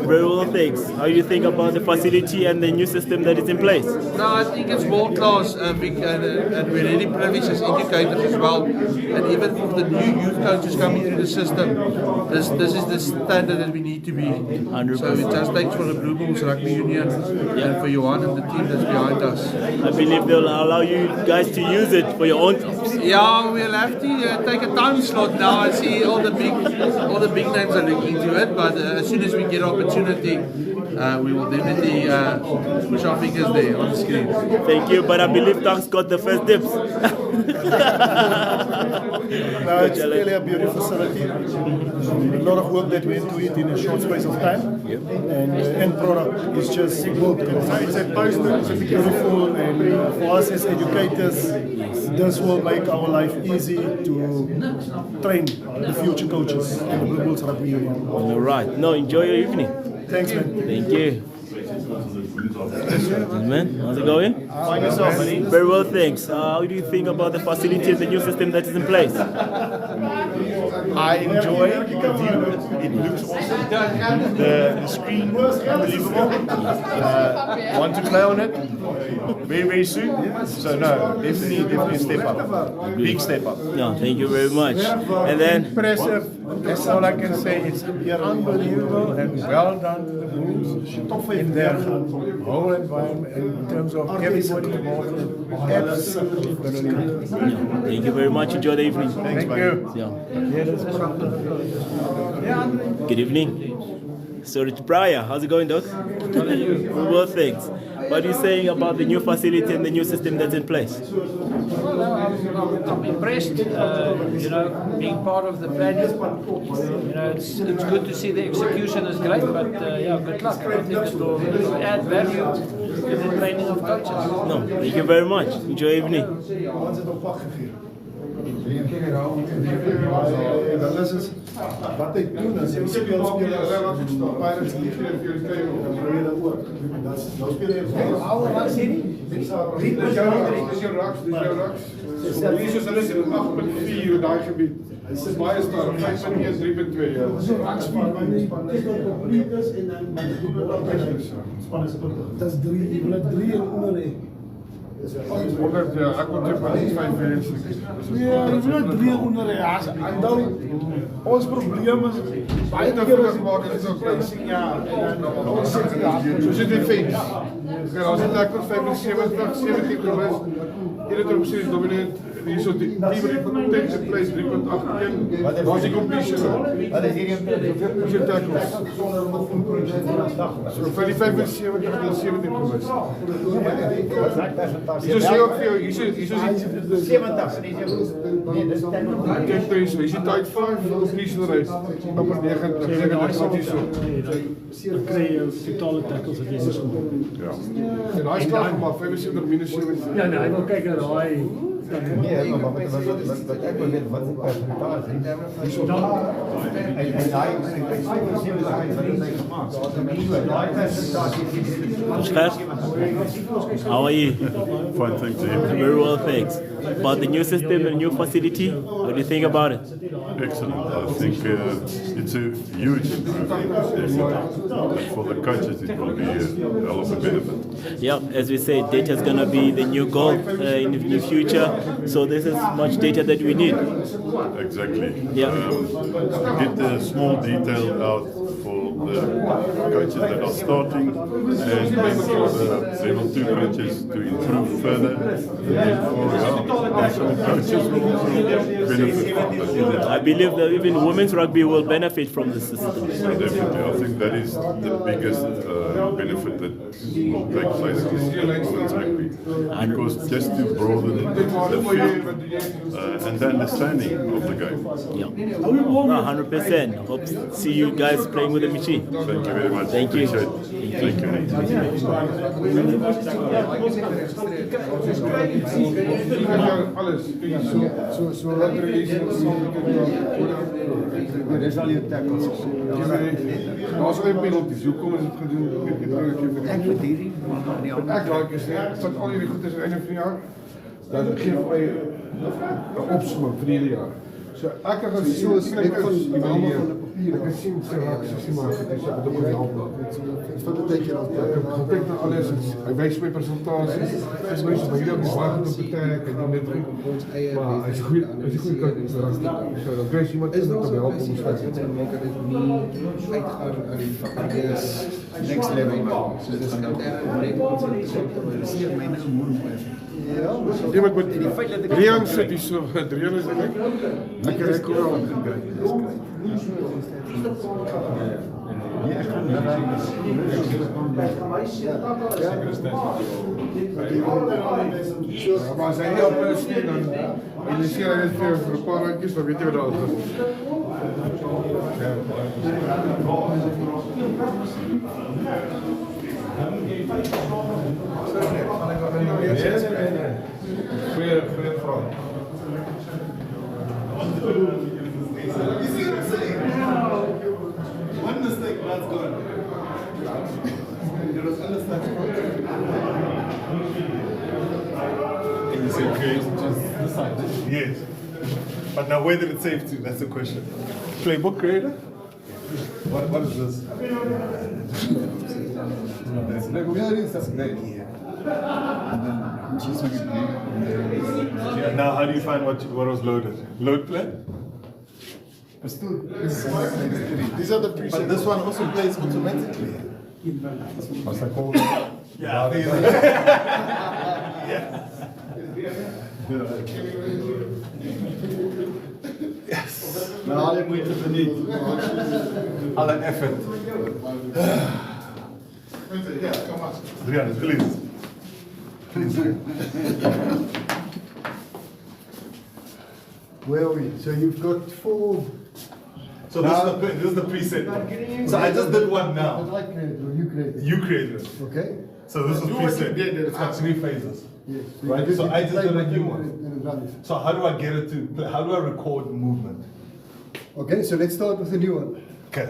Speaker 9: Very well, thanks. How do you think about the facility and the new system that is in place?
Speaker 11: No, I think it's world class and we're really privileged as educators as well. And even for the new youth coaches coming through the system, this is the standard that we need to be.
Speaker 9: 100%.
Speaker 11: So it just thanks for the Blue Bulls Rugby Union and for Johan and the team that's behind us.
Speaker 9: I believe they'll allow you guys to use it for your own teams.
Speaker 11: Yeah, we'll have to take a time slot now. I see all the big names are looking into it, but as soon as we get opportunity, we will definitely push our fingers there on the screen.
Speaker 9: Thank you, but I believe Tank's got the first dips.
Speaker 2: No, it's really a beautiful facility. A lot of work that went into it in a short space of time.
Speaker 9: Yep.
Speaker 2: And the end product is just good. It's a poster, it's beautiful, and for us as educators, this will make our life easy to train the future coaches in the Blue Bulls Rugby Union.
Speaker 9: All right. No, enjoy your evening.
Speaker 2: Thanks, man.
Speaker 9: Thank you. Man, how's it going?
Speaker 2: Find yourself, buddy.
Speaker 9: Very well, thanks. How do you think about the facility and the new system that is in place?
Speaker 12: I enjoy the view. It looks awesome. The screen, unbelievable. Want to play on it very, very soon. So no, definitely a step up. Big step up.
Speaker 9: No, thank you very much. And then
Speaker 10: Impressive. That's all I can say. It's unbelievable and well done to the Bulls in their whole environment in terms of everybody involved. Absolutely brilliant.
Speaker 9: thank you very much. Enjoy the evening.
Speaker 10: Thank you.
Speaker 9: Good evening. So Rich Briar, how's it going, Doc? Well, thanks. What are you saying about the new facility and the new system that's in place?
Speaker 13: Well, I'm impressed, being part of the planning. It's good to see the execution is great, but good luck. I think it will add value to the training of coaches.
Speaker 9: No, thank you very much. Enjoy evening.
Speaker 2: Wat ek doen is ek speel Pirates League en vir julle kyk dan probeer dat ook. Nou speel jy ouer wat sê nie? Dis jou raks. Hier is hulle sit 8.4 in daai gebied. Hy sit baie sterk, 5.1 3.2 ja. So raks maar dis nog kompleet is en dan span is dit 3 jy wil 3 en onder hê.
Speaker 1: Omdat ek moet net 5 wees.
Speaker 2: Ja, jy wil 3 onder hê. Onthou ons probleem is baie keer as maak dit so pricing ja en dan ons sit so sit die fence. Ja, ons het lekker 75 70 gewys. Hierdie troep is dominant. Hier so die potential place 3.81. Wat is die completion? Wat is hierdie hoeveel tackles? So 75 en 70 gewys. Hier sê ook vir jou, hier is
Speaker 8: 70 en dis
Speaker 1: kyk toe so, hier is die tyd 5 completion rate op 90 wat hier so.
Speaker 2: Dan kry jy totale tackles wat jy is gedoen.
Speaker 1: Ja. En hy is klaar gemaak 75 minus 70.
Speaker 2: Ja, nee, hy wil kyk na daai
Speaker 8: nee, maar wat ek wil weet wat die persentasie is.
Speaker 9: How are you?
Speaker 12: Fine, thanks.
Speaker 9: Very well, thanks. About the new system and new facility, what do you think about it?
Speaker 12: Excellent. I think it's a huge improvement. For the coaches, it will be a hell of a benefit.
Speaker 9: Yeah, as we say, data is going to be the new goal in the near future. So this is much data that we need.
Speaker 12: Exactly.
Speaker 9: Yeah.
Speaker 12: Get a small detail out for the coaches that are starting and then for the level 2 coaches to improve further. And for national coaches will also benefit from that.
Speaker 9: I believe that even women's rugby will benefit from this system.
Speaker 12: Definitely. I think that is the biggest benefit that will take place in women's rugby. Because just to broaden the field and the understanding of the game.
Speaker 9: Yeah. 100%. Hope to see you guys playing with the machine.
Speaker 12: Thank you very much.
Speaker 9: Thank you.
Speaker 12: Appreciate it. Thank
Speaker 1: Alles. So wat release
Speaker 8: dis al jou tackles.
Speaker 1: Daar's ook penalties. Hoekom is dit gedoen?
Speaker 8: Ek weet hierdie
Speaker 1: Ek raak gesê, dat al hierdie goed is aan die einde van die jaar. Dan gee my 'n opsomming vir die hele jaar. So ek het gesien ek kan sien sy raak sy maar dit is op die help. Dit vat 'n tydjie dan ek kyk na alles. Hy wys my presentasies. Dis my so baie baie goed op die tyd en dit ons eie maar hy's goed kyk so dan kry jy iemand is wat help om ons te maak dit nie uitgaan aan die vakkies next level so dis kan daar breek ons het seker my nou moet ja maar met die feit dat ek Rian sit hier so Rian is ek ek kom al maar as hy help is dan initieer hy dit vir 'n paar randjies dan weet jy wat daar is. Goeie vraag.
Speaker 2: One mistake, that's gone. There was other stuff.
Speaker 12: Is it okay? Just the side. Yes.
Speaker 10: But now, where did it save to? That's the question. Playbook creator? What is this? Now, how do you find what was loaded? Load plan?
Speaker 2: These are the presets.
Speaker 8: But this one also plays automatically. What's that called?
Speaker 10: Yeah.
Speaker 8: Yes. Nou, alle moeite verdiend. Alle effort.
Speaker 10: Adrian, please.
Speaker 2: Where are we? So you've got 4.
Speaker 10: So this is the preset. So I just did one now.
Speaker 2: But I created or you created?
Speaker 10: You created it.
Speaker 2: Okay.
Speaker 10: So this is preset. It's got 3 phases.
Speaker 2: Yes.
Speaker 10: Right? So I just did a new one.
Speaker 2: And it runs.
Speaker 10: So how do I get it to play? How do I record movement?
Speaker 2: Okay, so let's start with the new one.
Speaker 10: Okay.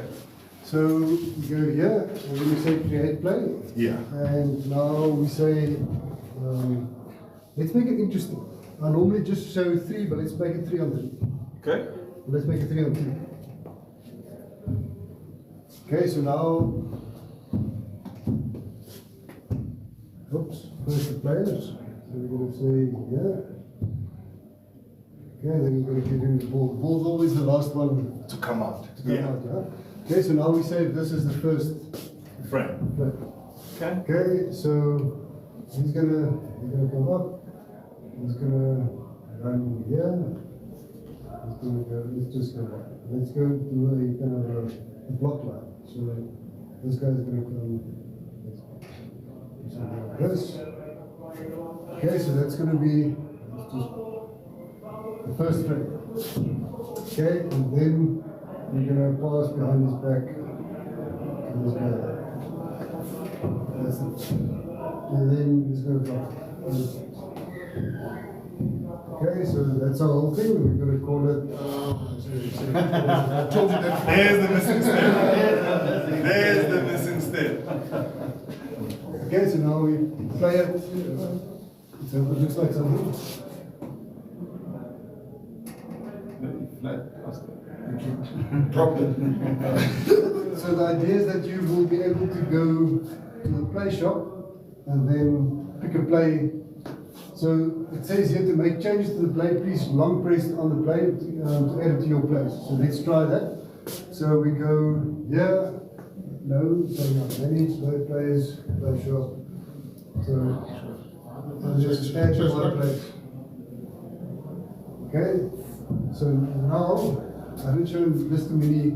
Speaker 2: So you go here, and then we say create play.
Speaker 10: Yeah.
Speaker 2: And now we say, let's make it interesting. I normally just show 3, but let's make it 3 on 3.
Speaker 10: Okay.
Speaker 2: Let's make it 3 on 3. Okay, so now, oops, first the players. So we're going to say, yeah. Okay, then we're going to give him the ball. The ball's always the last one
Speaker 10: To come out.
Speaker 2: to come out, yeah? Okay, so now we say this is the first
Speaker 10: Frame.
Speaker 2: frame.
Speaker 10: Okay.
Speaker 2: Okay, so he's gonna come up. He's gonna run here. He's gonna go. Let's just go. Let's go do a kind of a block line. So this guy's gonna come. Like this. Okay, so that's gonna be just the first frame. Okay, and then we're gonna pass behind his back to this guy. That's it. And then he's going to drop. Okay, so that's our whole thing. We're going to call it. I told you that.
Speaker 10: There's the missing step. There's the missing step.
Speaker 2: Okay, so now we play it. So it looks like something.
Speaker 8: Drop it.
Speaker 2: So the idea is that you will be able to go to the play shop and then pick a play. So it says here to make changes to the play, please long press on the play to add it to your plays. So let's try that. So we go here, no, so manage, no plays, play shop. So and just add to my plays. Okay, so now I didn't show this to many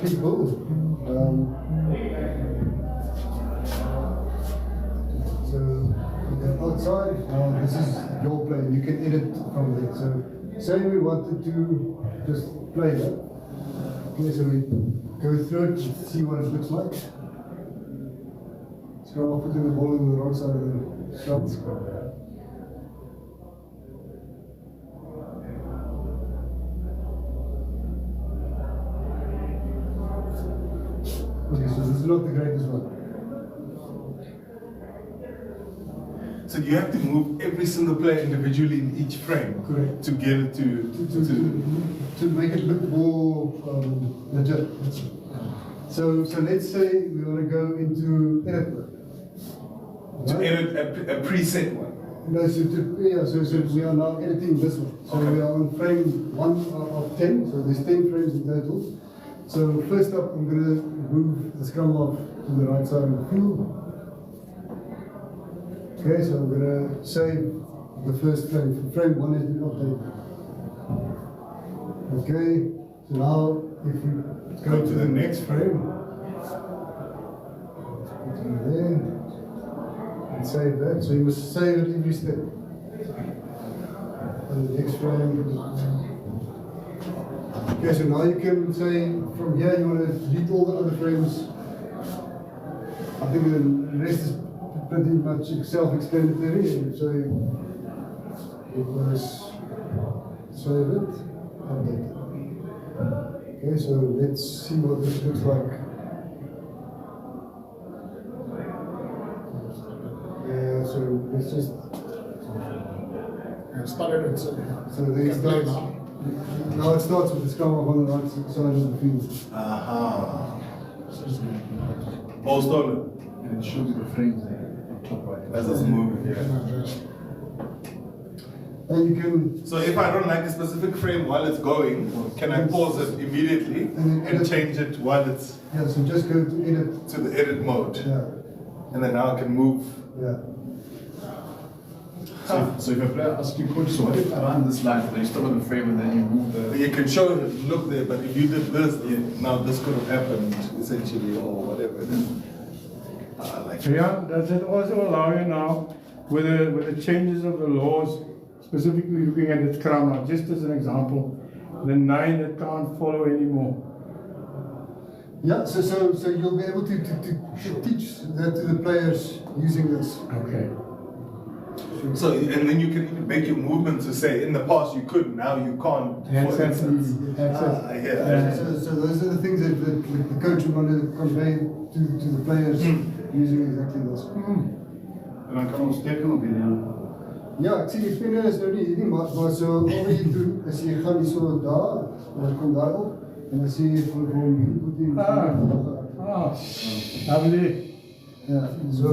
Speaker 2: people. So outside, this is your play. You can edit from there. So say we wanted to just play that. Okay, so we go through it, see what it looks like. So I'll put the ball in the wrong side of the shot. Okay, so this is not the greatest one.
Speaker 10: So you have to move every single player individually in each frame.
Speaker 2: Correct.
Speaker 10: To get it
Speaker 2: to make it look more legit. So let's say we want to go into edit mode.
Speaker 10: to edit a preset one.
Speaker 2: No, so we are now editing this one. So we are on frame 1 of 10. So there's 10 frames in total. So first up, I'm going to move the scrum off to the right side of the field. Okay, so I'm going to save the first frame. Frame 1 has been updated. Okay, so now if we go to the next frame, there, and save that. So you must save it every step. And the next frame. Okay, so now you can say from here you want to delete all the other frames. I think the rest is pretty much self-explanatory. So you want to save it, update it. Okay, so let's see what this looks like. So let's just So they start. Now it starts with the scrum up on the right side of the field.
Speaker 14: Aha. Ball stolen. And it shows you the frames there. Top right. As it's moving, yeah.
Speaker 2: And you can.
Speaker 14: So if I don't like a specific frame while it's going, can I pause it immediately and change it while it's.
Speaker 2: Yeah, so just go to edit.
Speaker 14: To the edit mode.
Speaker 2: Yeah.
Speaker 14: And then now I can move.
Speaker 2: Yeah.
Speaker 15: So if a player asks you, coach, so what if I run this line, then you still on the frame and then you move the...
Speaker 14: You can show it, look there, but if you did this, now this could have happened, essentially, or whatever.
Speaker 16: Yeah, does it also allow you now, with the changes of the laws, specifically looking at the scrum, now, just as an example, the 9 that can't follow anymore?
Speaker 2: Yeah, so you'll be able to teach that to the players using this.
Speaker 16: Okay.
Speaker 14: So, and then you can even make your movement to say, in the past you could, now you can't, for instance. Yeah.
Speaker 2: So those are the things that the coach would want to convey to the players using exactly this.
Speaker 15: En dan kan ons teken op die
Speaker 2: Ja, ek sien die penne is nou nie hierdie, maar so al wat jy doen is jy gaan hier so daar, dan kom daar op en dan sê jy vir hom hierdie moet jy.
Speaker 16: Lovely.
Speaker 2: Ja, so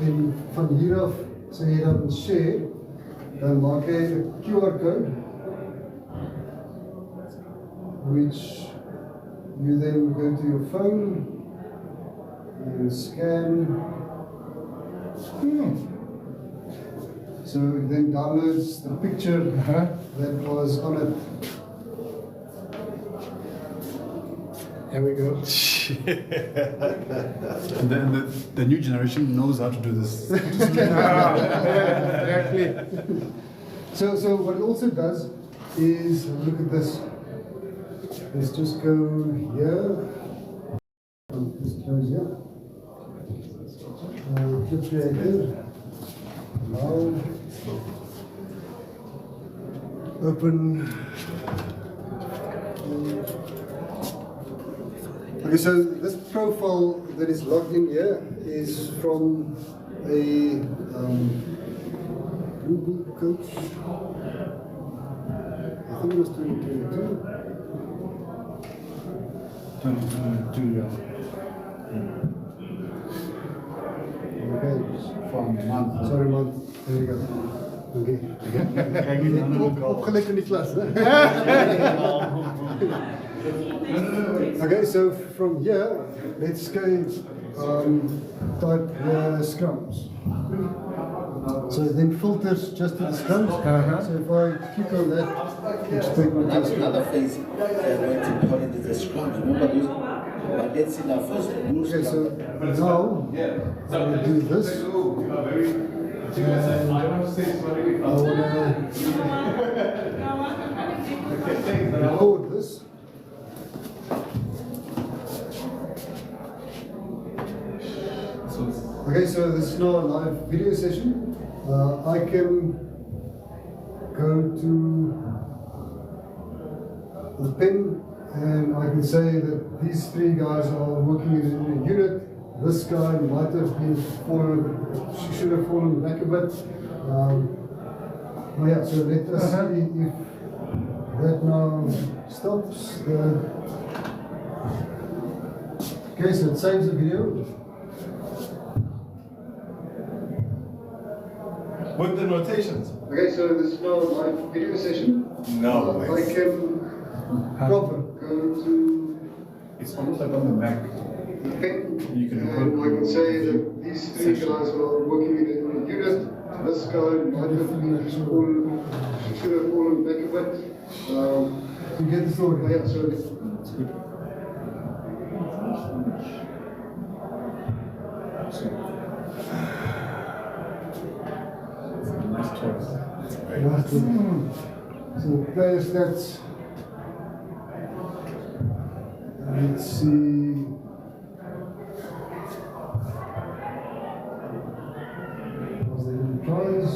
Speaker 2: en van hier af sê jy dan share, dan maak jy 'n QR code which you then go to your phone and scan. So it then downloads the picture that was on it.
Speaker 16: There we go.
Speaker 15: And then the new generation knows how to do this.
Speaker 2: Exactly. So what it also does is, look at this. Let's just go here. Just close here. Clip creator. Now open. Okay, so this profile that is logged in here is from a Google coach. I think it was 2022.
Speaker 15: 2022, yeah.
Speaker 2: Okay,
Speaker 15: from month.
Speaker 2: Sorry, month. There we go. Okay. Opgelet in die klas, hè? Okay, so from here, let's go type the scrums. So it then filters just to the scrums. So if I click on that, it's taken
Speaker 17: That's another phase where to call it the scrum. Remember those? But let's see now first.
Speaker 2: Okay, so now I will do this. And I want to record this. Okay, so this is now a live video session. I can go to the pen and I can say that these three guys are working in a unit. This guy might have been fallen, she should have fallen back a bit. Oh yeah, so let us see if that now stops. Okay, so it saves the video.
Speaker 14: With the notations.
Speaker 2: Okay, so this is now a live video session.
Speaker 14: No
Speaker 2: I can go to.
Speaker 15: It's almost like on the Mac.
Speaker 2: You can I can say that these three guys are working in a unit. This guy might have should have fallen back a bit. You get the story. Yeah, so it's good. So player stats. Let's see. Was there any prize?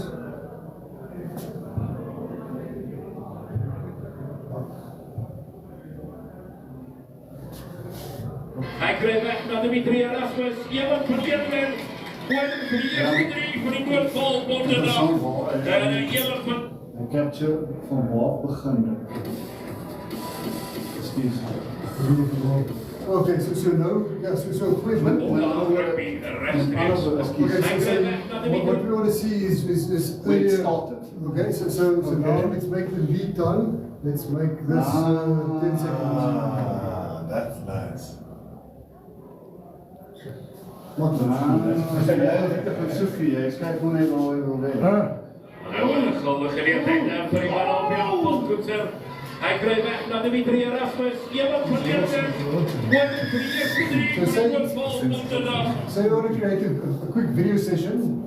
Speaker 18: Hij kreeg weg naar Dimitri Erasmus. Iemand verkeerd werd. Voor de eerste drie voor die noordval wordt er dan. Iemand van...
Speaker 15: capture van waar begin dit? Excuse.
Speaker 2: Okay, so no, yeah, so quick. Okay, so what we want to see is
Speaker 15: Where it
Speaker 2: earlier.
Speaker 15: started.
Speaker 2: Okay, so now let's make the lead time. Let's make this 10 seconds.
Speaker 14: That's nice.
Speaker 15: Sophie, jy skryf maar net waar jy wil wees.
Speaker 18: Gouden geleerdheid voor die bal op jou van Koetser. Hij krijgt weg naar Dimitri Erasmus. Je wat verkeerde.
Speaker 2: So we want to create a quick video session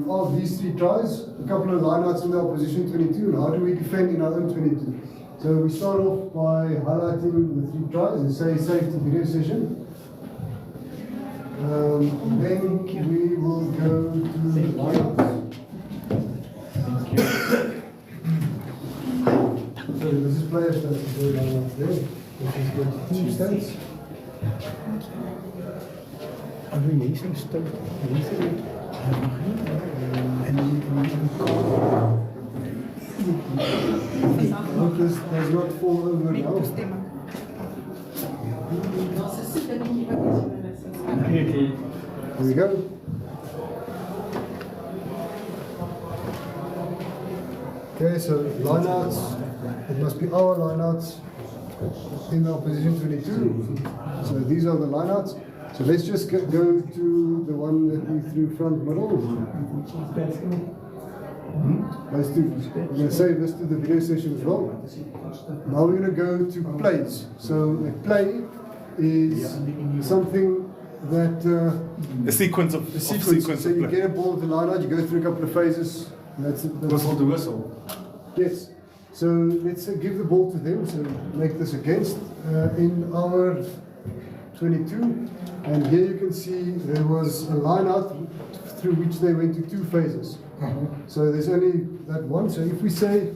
Speaker 2: of these 3 tries, a couple of lineouts in the opposition 22, and how do we defend in our own 22. So we start off by highlighting the 3 tries and say safety video session. Then we will go to the lineouts. So this is player stats, there, which is good. 2 stats. Hope this does not fall over now. Here we go. Okay, so lineouts. It must be our lineouts in the opposition 22. So these are the lineouts. So let's just go to the one that we threw front middle. Let's do. I'm going to save this to the video session as well. Now we're going to go to plays. So a play is something that
Speaker 14: a sequence of
Speaker 2: sequence. So you get a ball with the lineout, you go through a couple of phases.
Speaker 14: Whistle to whistle.
Speaker 2: Yes. So let's give the ball to them. So make this against in our 22. And here you can see there was a line out through which they went to 2 phases. So there's only that one. So if we say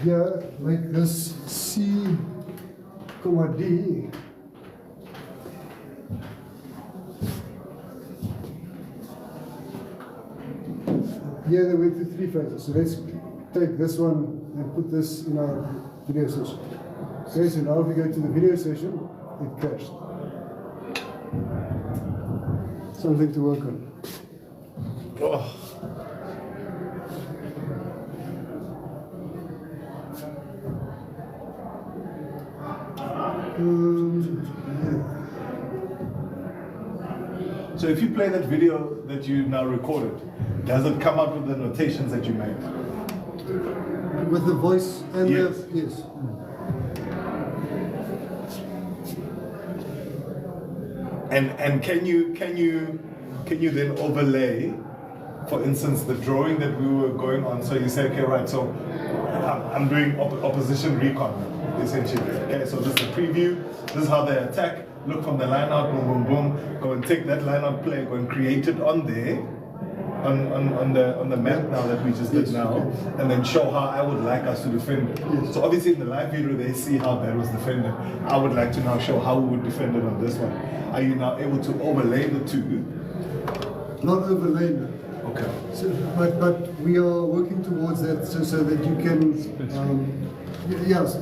Speaker 2: here, make this C, D. Here they went through 3 phases. So let's take this one and put this in our video session. Okay, so now if we go to the video session, it crashed. Something to work on.
Speaker 14: Oh. So if you play that video that you now recorded, does it come out with the notations that you made?
Speaker 2: With the voice and
Speaker 14: yes.
Speaker 2: the yes.
Speaker 14: And can you then overlay, for instance, the drawing that we were going on? So you say, okay, right. So I'm doing opposition recon essentially. Okay, so this is the preview. This is how they attack. Look from the line out, boom, boom, boom. Go and take that line out play. Go and create it on there. On the map now that we just did now, and then show how I would like us to defend it. So obviously in the live video they see how that was defended. I would like to now show how we would defend it on this one. Are you now able to overlay the 2?
Speaker 2: Not overlay.
Speaker 14: Okay.
Speaker 2: So, but we are working towards that so that you can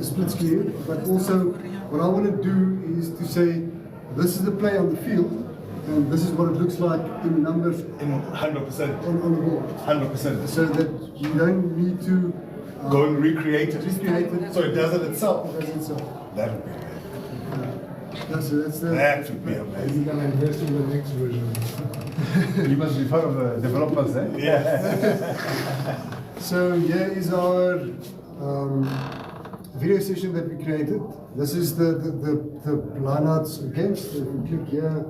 Speaker 2: split screen. But also what I want to do is to say this is the play on the field. And this is what it looks like in numbers.
Speaker 14: In 100%.
Speaker 2: On the board.
Speaker 14: 100%.
Speaker 2: So that you don't need to
Speaker 14: go and recreate it. So it does it itself.
Speaker 2: It does itself.
Speaker 14: That would be
Speaker 2: amazing.
Speaker 14: That would be amazing.
Speaker 10: You're going to invest in the next version.
Speaker 14: You must be part of the developers, eh? Yeah.
Speaker 2: So here is our video session that we created. This is the lineouts against. If we click here.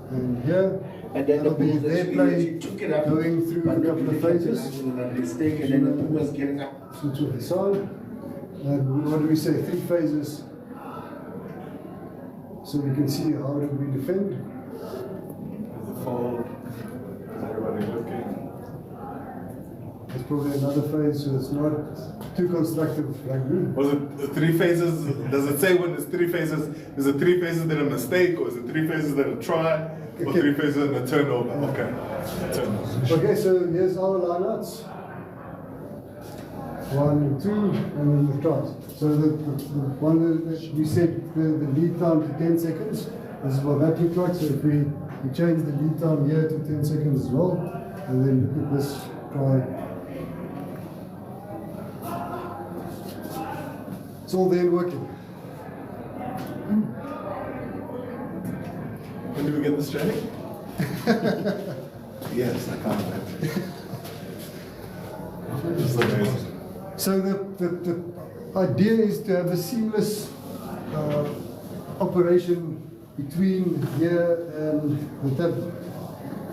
Speaker 2: And here,
Speaker 17: and then
Speaker 2: that'll be their play going through a couple of phases.
Speaker 17: Mistake, and then the ball was getting up.
Speaker 2: Switch off the side. And what do we say? 3 phases. So we can see how do we defend.
Speaker 14: The fold. Is everybody looking?
Speaker 2: There's probably another phase, so it's not too constructive like me.
Speaker 14: Was it 3 phases? Does it say when it's 3 phases? Is it 3 phases that are a mistake, or is it 3 phases that are a try, or 3 phases that are a turnover? Okay. Turnover.
Speaker 2: Okay, so here's our lineouts. 1, 2, and then the tries. So the one that we set the lead time to 10 seconds, this is what that looks like. So if we change the lead time here to 10 seconds as well, and then look at this try. It's all there working.
Speaker 14: When do we get this training? Yes, I can't wait. This is amazing.
Speaker 2: So the idea is to have a seamless operation between here and the tablet,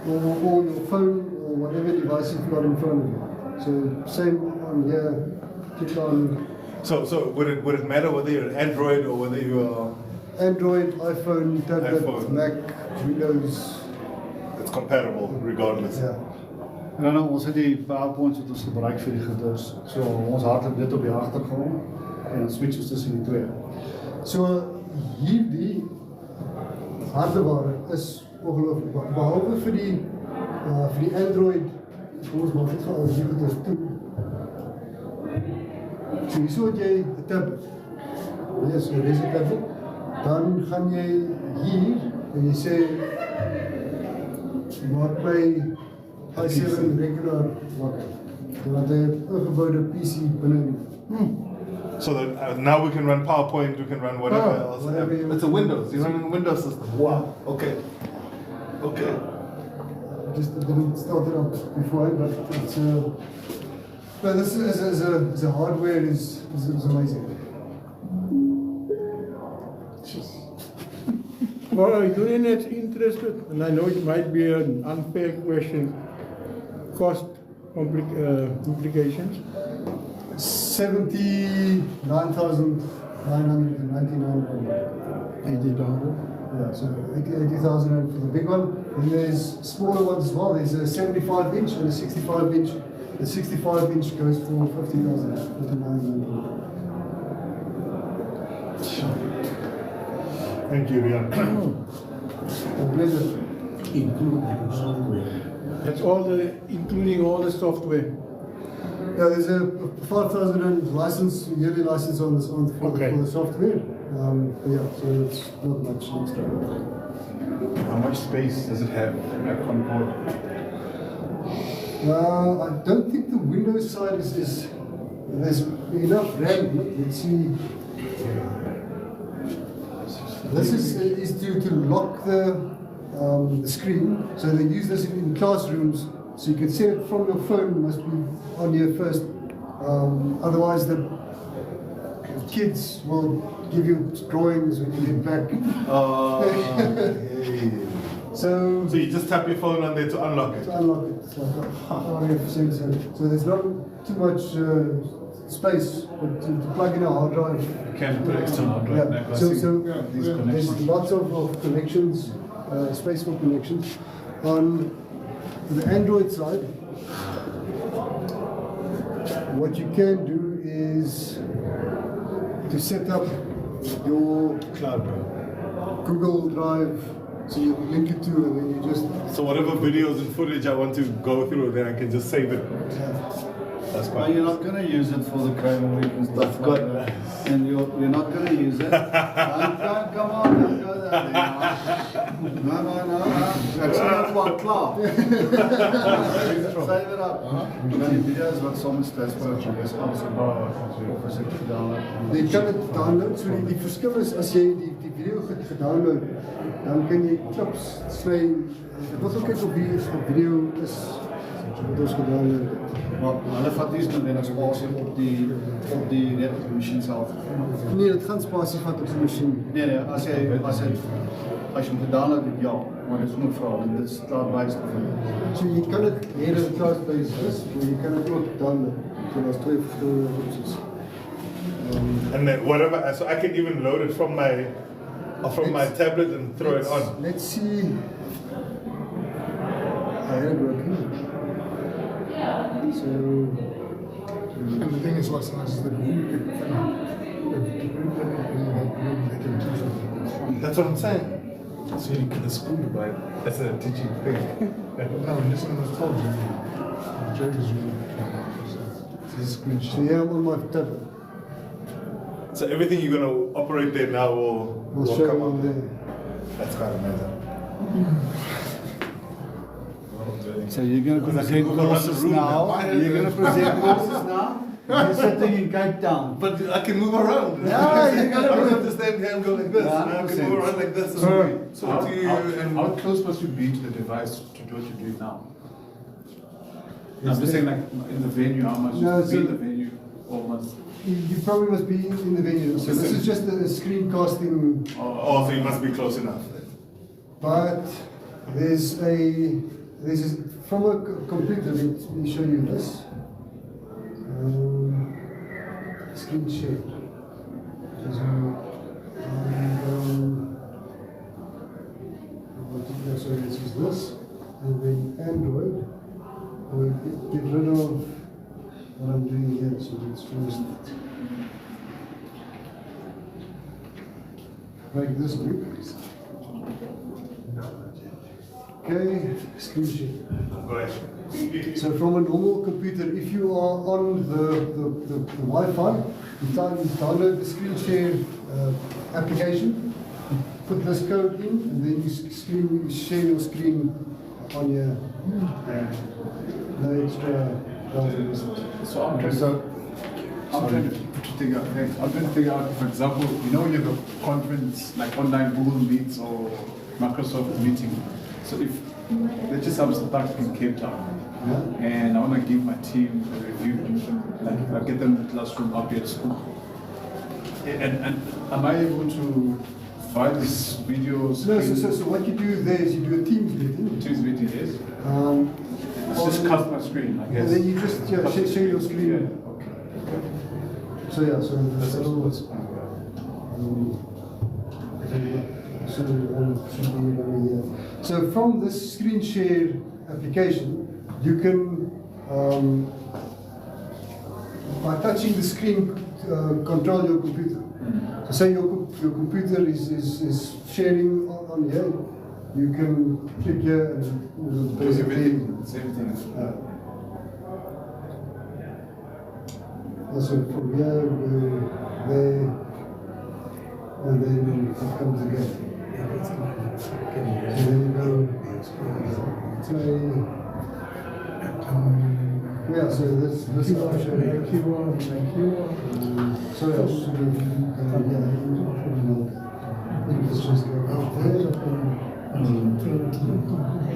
Speaker 2: or your phone, or whatever device you've got in front of you. So same on here, click on.
Speaker 14: So would it matter whether you're an Android or whether you're
Speaker 2: Android, iPhone, tablet,
Speaker 14: iPhone.
Speaker 2: Mac, Windows?
Speaker 14: It's compatible regardless.
Speaker 2: Yeah.
Speaker 19: En dan ons het die PowerPoints wat ons gebruik vir die gedurs. So ons hardloop dit op die agtergrond en dan switch ons tussen die twee.
Speaker 2: So hierdie hardeware is ongelooflik, behalwe vir die Android. Kom ons maak dit gou as jy dit toe. So hierso het jy 'n tablet. Ja, so dis 'n tablet. Dan gaan jy hier en jy sê maak my i7 rekenaar wakker. Dan het jy 'n ingeboude PC binne.
Speaker 14: So that now we can run PowerPoint, we can run whatever else.
Speaker 2: whatever you
Speaker 14: It's a Windows. You're running a Windows system. Wow. Okay. Okay.
Speaker 2: Just didn't start it up before, but it's but this is a hardware is amazing.
Speaker 16: Well, I'm doing it interested, and I know it might be an unfair question. Cost implications.
Speaker 2: 79,999.
Speaker 16: 80,000.
Speaker 2: Yeah, so 80,000 for the big one. And there's smaller ones as well. There's a 75 inch and a 65 inch. The 65 inch goes for 50,000. 59,999.
Speaker 14: Thank you, Rian.
Speaker 16: Including software. That's all including all the software.
Speaker 2: Yeah, there's a 5,000 license, yearly license on this for the software. Yeah, so it's not much extra.
Speaker 19: How much space does it have on board?
Speaker 2: I don't think the Windows side is there's enough RAM. Let's see. This is to lock the screen. So they use this in classrooms. So you can set it from your phone. Must be on here first. Otherwise, the kids will give you drawings when you get back. So
Speaker 14: you just tap your phone on there to unlock it.
Speaker 2: To unlock it. So there's not too much space but to plug in a hard drive.
Speaker 19: You can put extra hard drive.
Speaker 2: Yeah. So there's lots of connections, space for connections. On the Android side, what you can do is to set up your
Speaker 14: cloud
Speaker 2: Google Drive. So you link it to, and then you just.
Speaker 14: So whatever videos and footage I want to go through, then I can just save it. That's
Speaker 19: But you're not going to use it for the Crime Week and stuff like that. And you're not going to use it. Come on, don't go there. No. That's not one clap. Save it up. Die video's wat soms steeds voor je is of as ek gedownload.
Speaker 2: Jy kan dit download, so die verskil is as jy die video gedownload, dan kan jy klips sny. Ek wil ook kyk of die video is wat ons gedownload het.
Speaker 19: Maar hulle vat nie noodwendig spasie op die masjien self.
Speaker 2: Nee, dit gaan spasie vat op die masjien.
Speaker 19: Nee, as jy hom gedownload het, ja, maar dit is moet vra, want dit is klaar byste van.
Speaker 2: So jy kan dit hier in klaar byste is, maar jy kan dit ook download. So daar's twee verskillende opsies.
Speaker 14: And then whatever, so I can even load it from my tablet and throw it on.
Speaker 2: Let's see. I had it working. So,
Speaker 1: and the thing is, what's nice is that
Speaker 14: that's what I'm saying.
Speaker 1: So you can spoon by that's a teaching thing. No, this one was told you. Jerry's really.
Speaker 2: screen share. Yeah, I'm on my tablet.
Speaker 14: So everything you're going to operate there now will
Speaker 2: show
Speaker 14: come
Speaker 2: you
Speaker 14: up
Speaker 2: there.
Speaker 14: That's quite amazing.
Speaker 19: So you're going to
Speaker 14: Because I
Speaker 19: present
Speaker 14: can move around the
Speaker 19: courses
Speaker 14: room
Speaker 19: now.
Speaker 14: now.
Speaker 19: You're going to present courses now. You're sitting in Cape Town.
Speaker 14: But I can move around.
Speaker 19: Yeah,
Speaker 14: I
Speaker 19: you're going
Speaker 14: don't have
Speaker 19: to
Speaker 14: to stand here and go like this.
Speaker 19: Yeah,
Speaker 14: I can move around like this.
Speaker 15: So,
Speaker 14: So to you and
Speaker 15: how close must you be to the device to do what you're doing now? I'm just saying, like in the venue, how much
Speaker 2: No,
Speaker 15: you be in
Speaker 2: so-
Speaker 15: the venue, or must.
Speaker 2: You probably must be in the venue. So this is just a screencasting.
Speaker 14: Oh, so you must be close enough.
Speaker 2: But there's a from a computer. Let me show you this. Screen share. So this is this, and then Android. We'll get rid of what I'm doing here. So let's first break this group. Okay, screen share.
Speaker 14: Go ahead.
Speaker 2: So from a normal computer, if you are on the Wi-Fi, you download the screen share application, put this code in, and then you share your screen on your no extra bells and whistles.
Speaker 15: So I'm trying to figure out, for example, you know, you have a conference like online Google Meets or Microsoft meeting. So if let's just have a start in Cape Town, and I want to give my team a review, like I get them in the classroom up here at school, and am I able to find this videos?
Speaker 2: No, so what you do there is you do a Teams meeting.
Speaker 15: Teams meeting, yes. It's just cast my screen, I guess.
Speaker 2: And then you just share your screen.
Speaker 15: Yeah, okay.
Speaker 2: So yeah, so that's all. So from this screen share application, you can, by touching the screen, control your computer. So say your computer is sharing on here, you can click here and basically
Speaker 15: same thing.
Speaker 2: So from here, there, and then it comes again. And then you go play. Yeah, so this option. Thank you. So yeah, let's just go out there.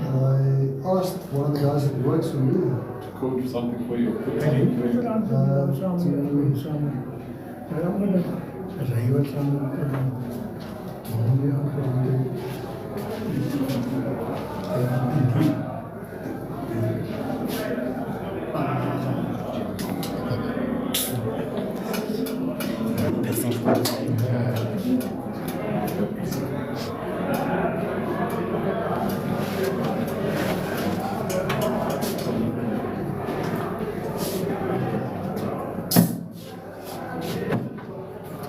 Speaker 2: I asked one of the guys that works for me
Speaker 15: to code something for you.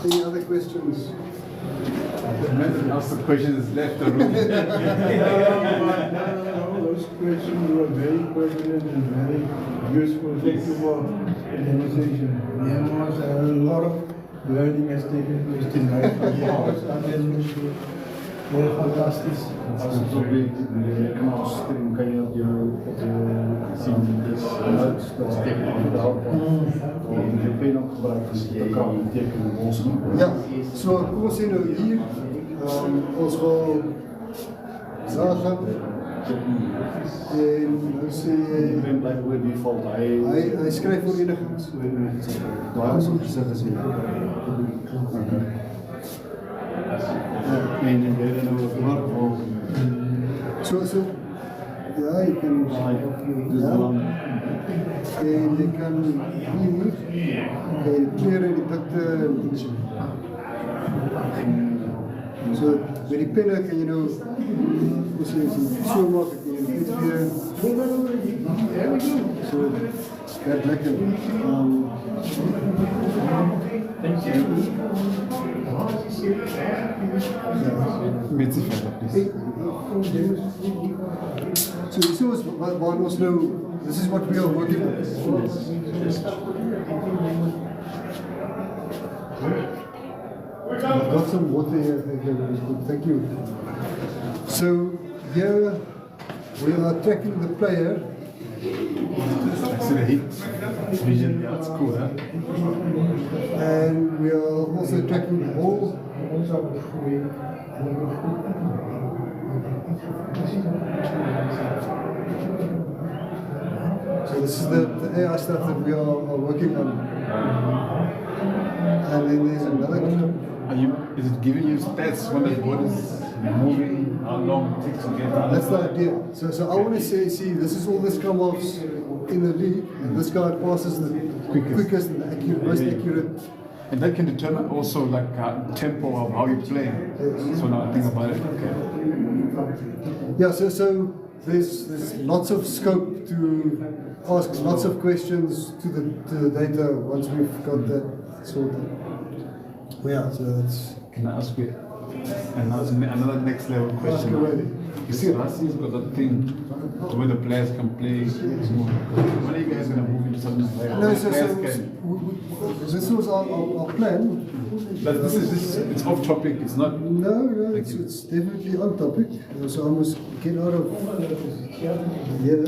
Speaker 2: Any other questions?
Speaker 15: The man that asked the question has left the room.
Speaker 16: No, those questions were very pertinent and very useful. Thank you for the demonstration. There was a lot of learning has taken place tonight. They're fantastic.
Speaker 19: Sobre nós temos um bocadinho de notes dat steken de houtbaan. Je kunt nog gebruiken de krant tekenen ons.
Speaker 2: Ja, so kom ons sê nou hier, ons wil zagen en nou sê
Speaker 19: Ik ben blij hoe die valt.
Speaker 2: hy skryf vir enigings.
Speaker 19: Daar is ook gezegd as jy. En jy weet nou wat maar voor.
Speaker 2: So ja, jy kan en jy kan hier die klere en die pitte en iets. So met die penne kan jy nou ons sê so maak dat jy net weer so dat lekker
Speaker 16: Thank you.
Speaker 15: Betsy verder, please.
Speaker 2: So this is what ons nou, this is what we are working on. I've got some water here, thank you. So here we are tracking the player.
Speaker 15: I see the heat vision, yeah, it's cool, huh?
Speaker 2: And we are also tracking the ball. So this is the AI stuff that we are working on. And then there's another.
Speaker 15: Is it giving you stats when the board is moving, how long it takes to get out?
Speaker 2: That's the idea. So I want to say, see, this is all the scrum offs in the league, and this guy passes the quickest and the most accurate.
Speaker 15: And that can determine also like tempo of how you play. So now I think about it. Okay.
Speaker 2: Yeah. So there's lots of scope to ask lots of questions to the data once we've got that sorted. Yeah. So that's.
Speaker 15: Can I ask you another next level question? You see, Rassi's got that thing where the players can play. When are you guys going to move into something like that?
Speaker 2: No, this was our plan.
Speaker 15: But this is it's off topic. It's not.
Speaker 2: No, it's definitely on topic. So I must get out of here.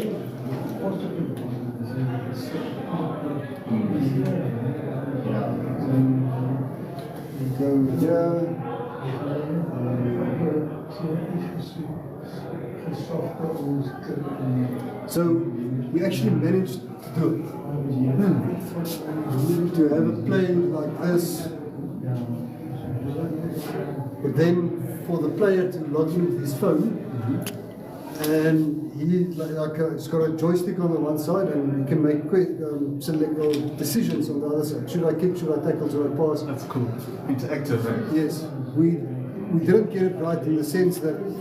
Speaker 2: Go here. So we actually managed to do it. To have a play like this, but then for the player to log in with his phone, and he's got a joystick on the one side, and he can make quick decisions on the other side. Should I kick? Should I tackle? Should I pass?
Speaker 15: That's cool. Interactive, right?
Speaker 2: Yes. We didn't get it right in the sense that we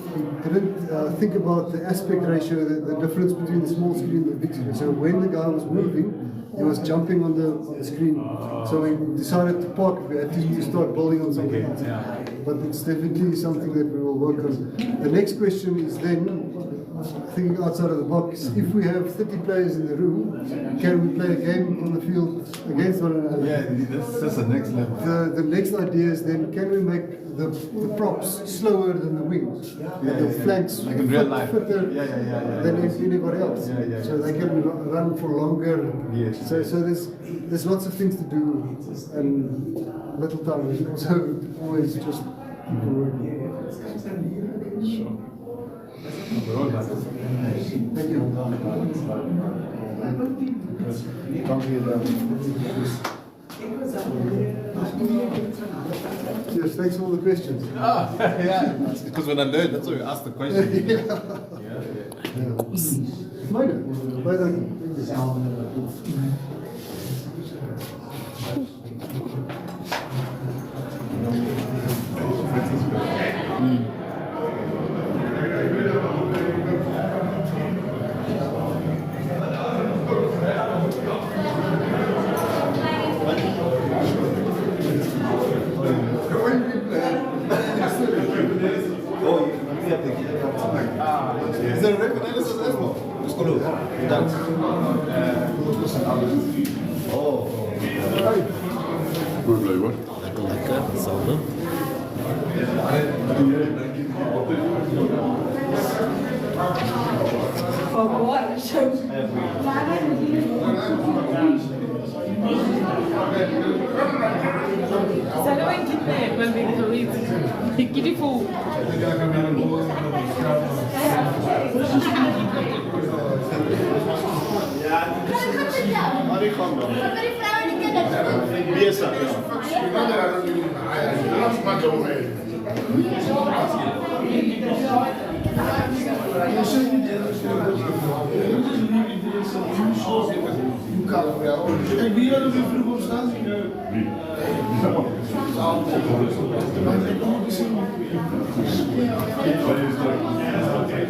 Speaker 2: didn't think about the aspect ratio, the difference between the small screen and the big screen. So when the guy was moving, he was jumping on the screen. So we decided to park it. We had to start building on something else. But it's definitely something that we will work on. The next question is then, thinking outside of the box, if we have 30 players in the room, can we play a game on the field against one another?
Speaker 15: Yeah, that's the next level.
Speaker 2: The next idea is then, can we make the props slower than the wings? The flanks
Speaker 15: like in real life.
Speaker 2: Fitter than anybody else. So they can run for longer.
Speaker 15: Yes.
Speaker 2: So there's lots of things to do and little time. So always just
Speaker 15: Sure.
Speaker 2: Thank you. Yes, thanks for all the questions.
Speaker 15: Yeah, because when I learned, that's why we asked the question.
Speaker 14: Is there a rep analysis as well?
Speaker 12: Goed blij hoor.
Speaker 9: Lekker, hetzelfde.
Speaker 7: Sai dove inchippare quel Victorino? Picchi di fu.
Speaker 1: En wie hadden we vroeg op staan?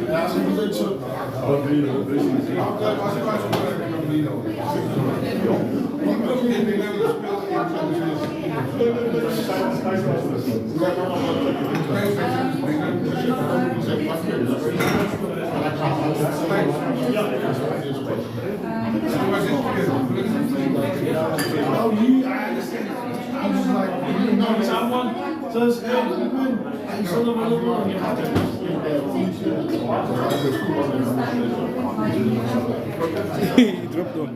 Speaker 1: Ja, ze moet ook zo.
Speaker 2: So it's still available.
Speaker 9: He dropped on.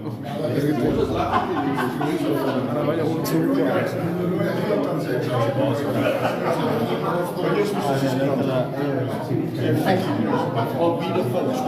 Speaker 4: I'll be the first.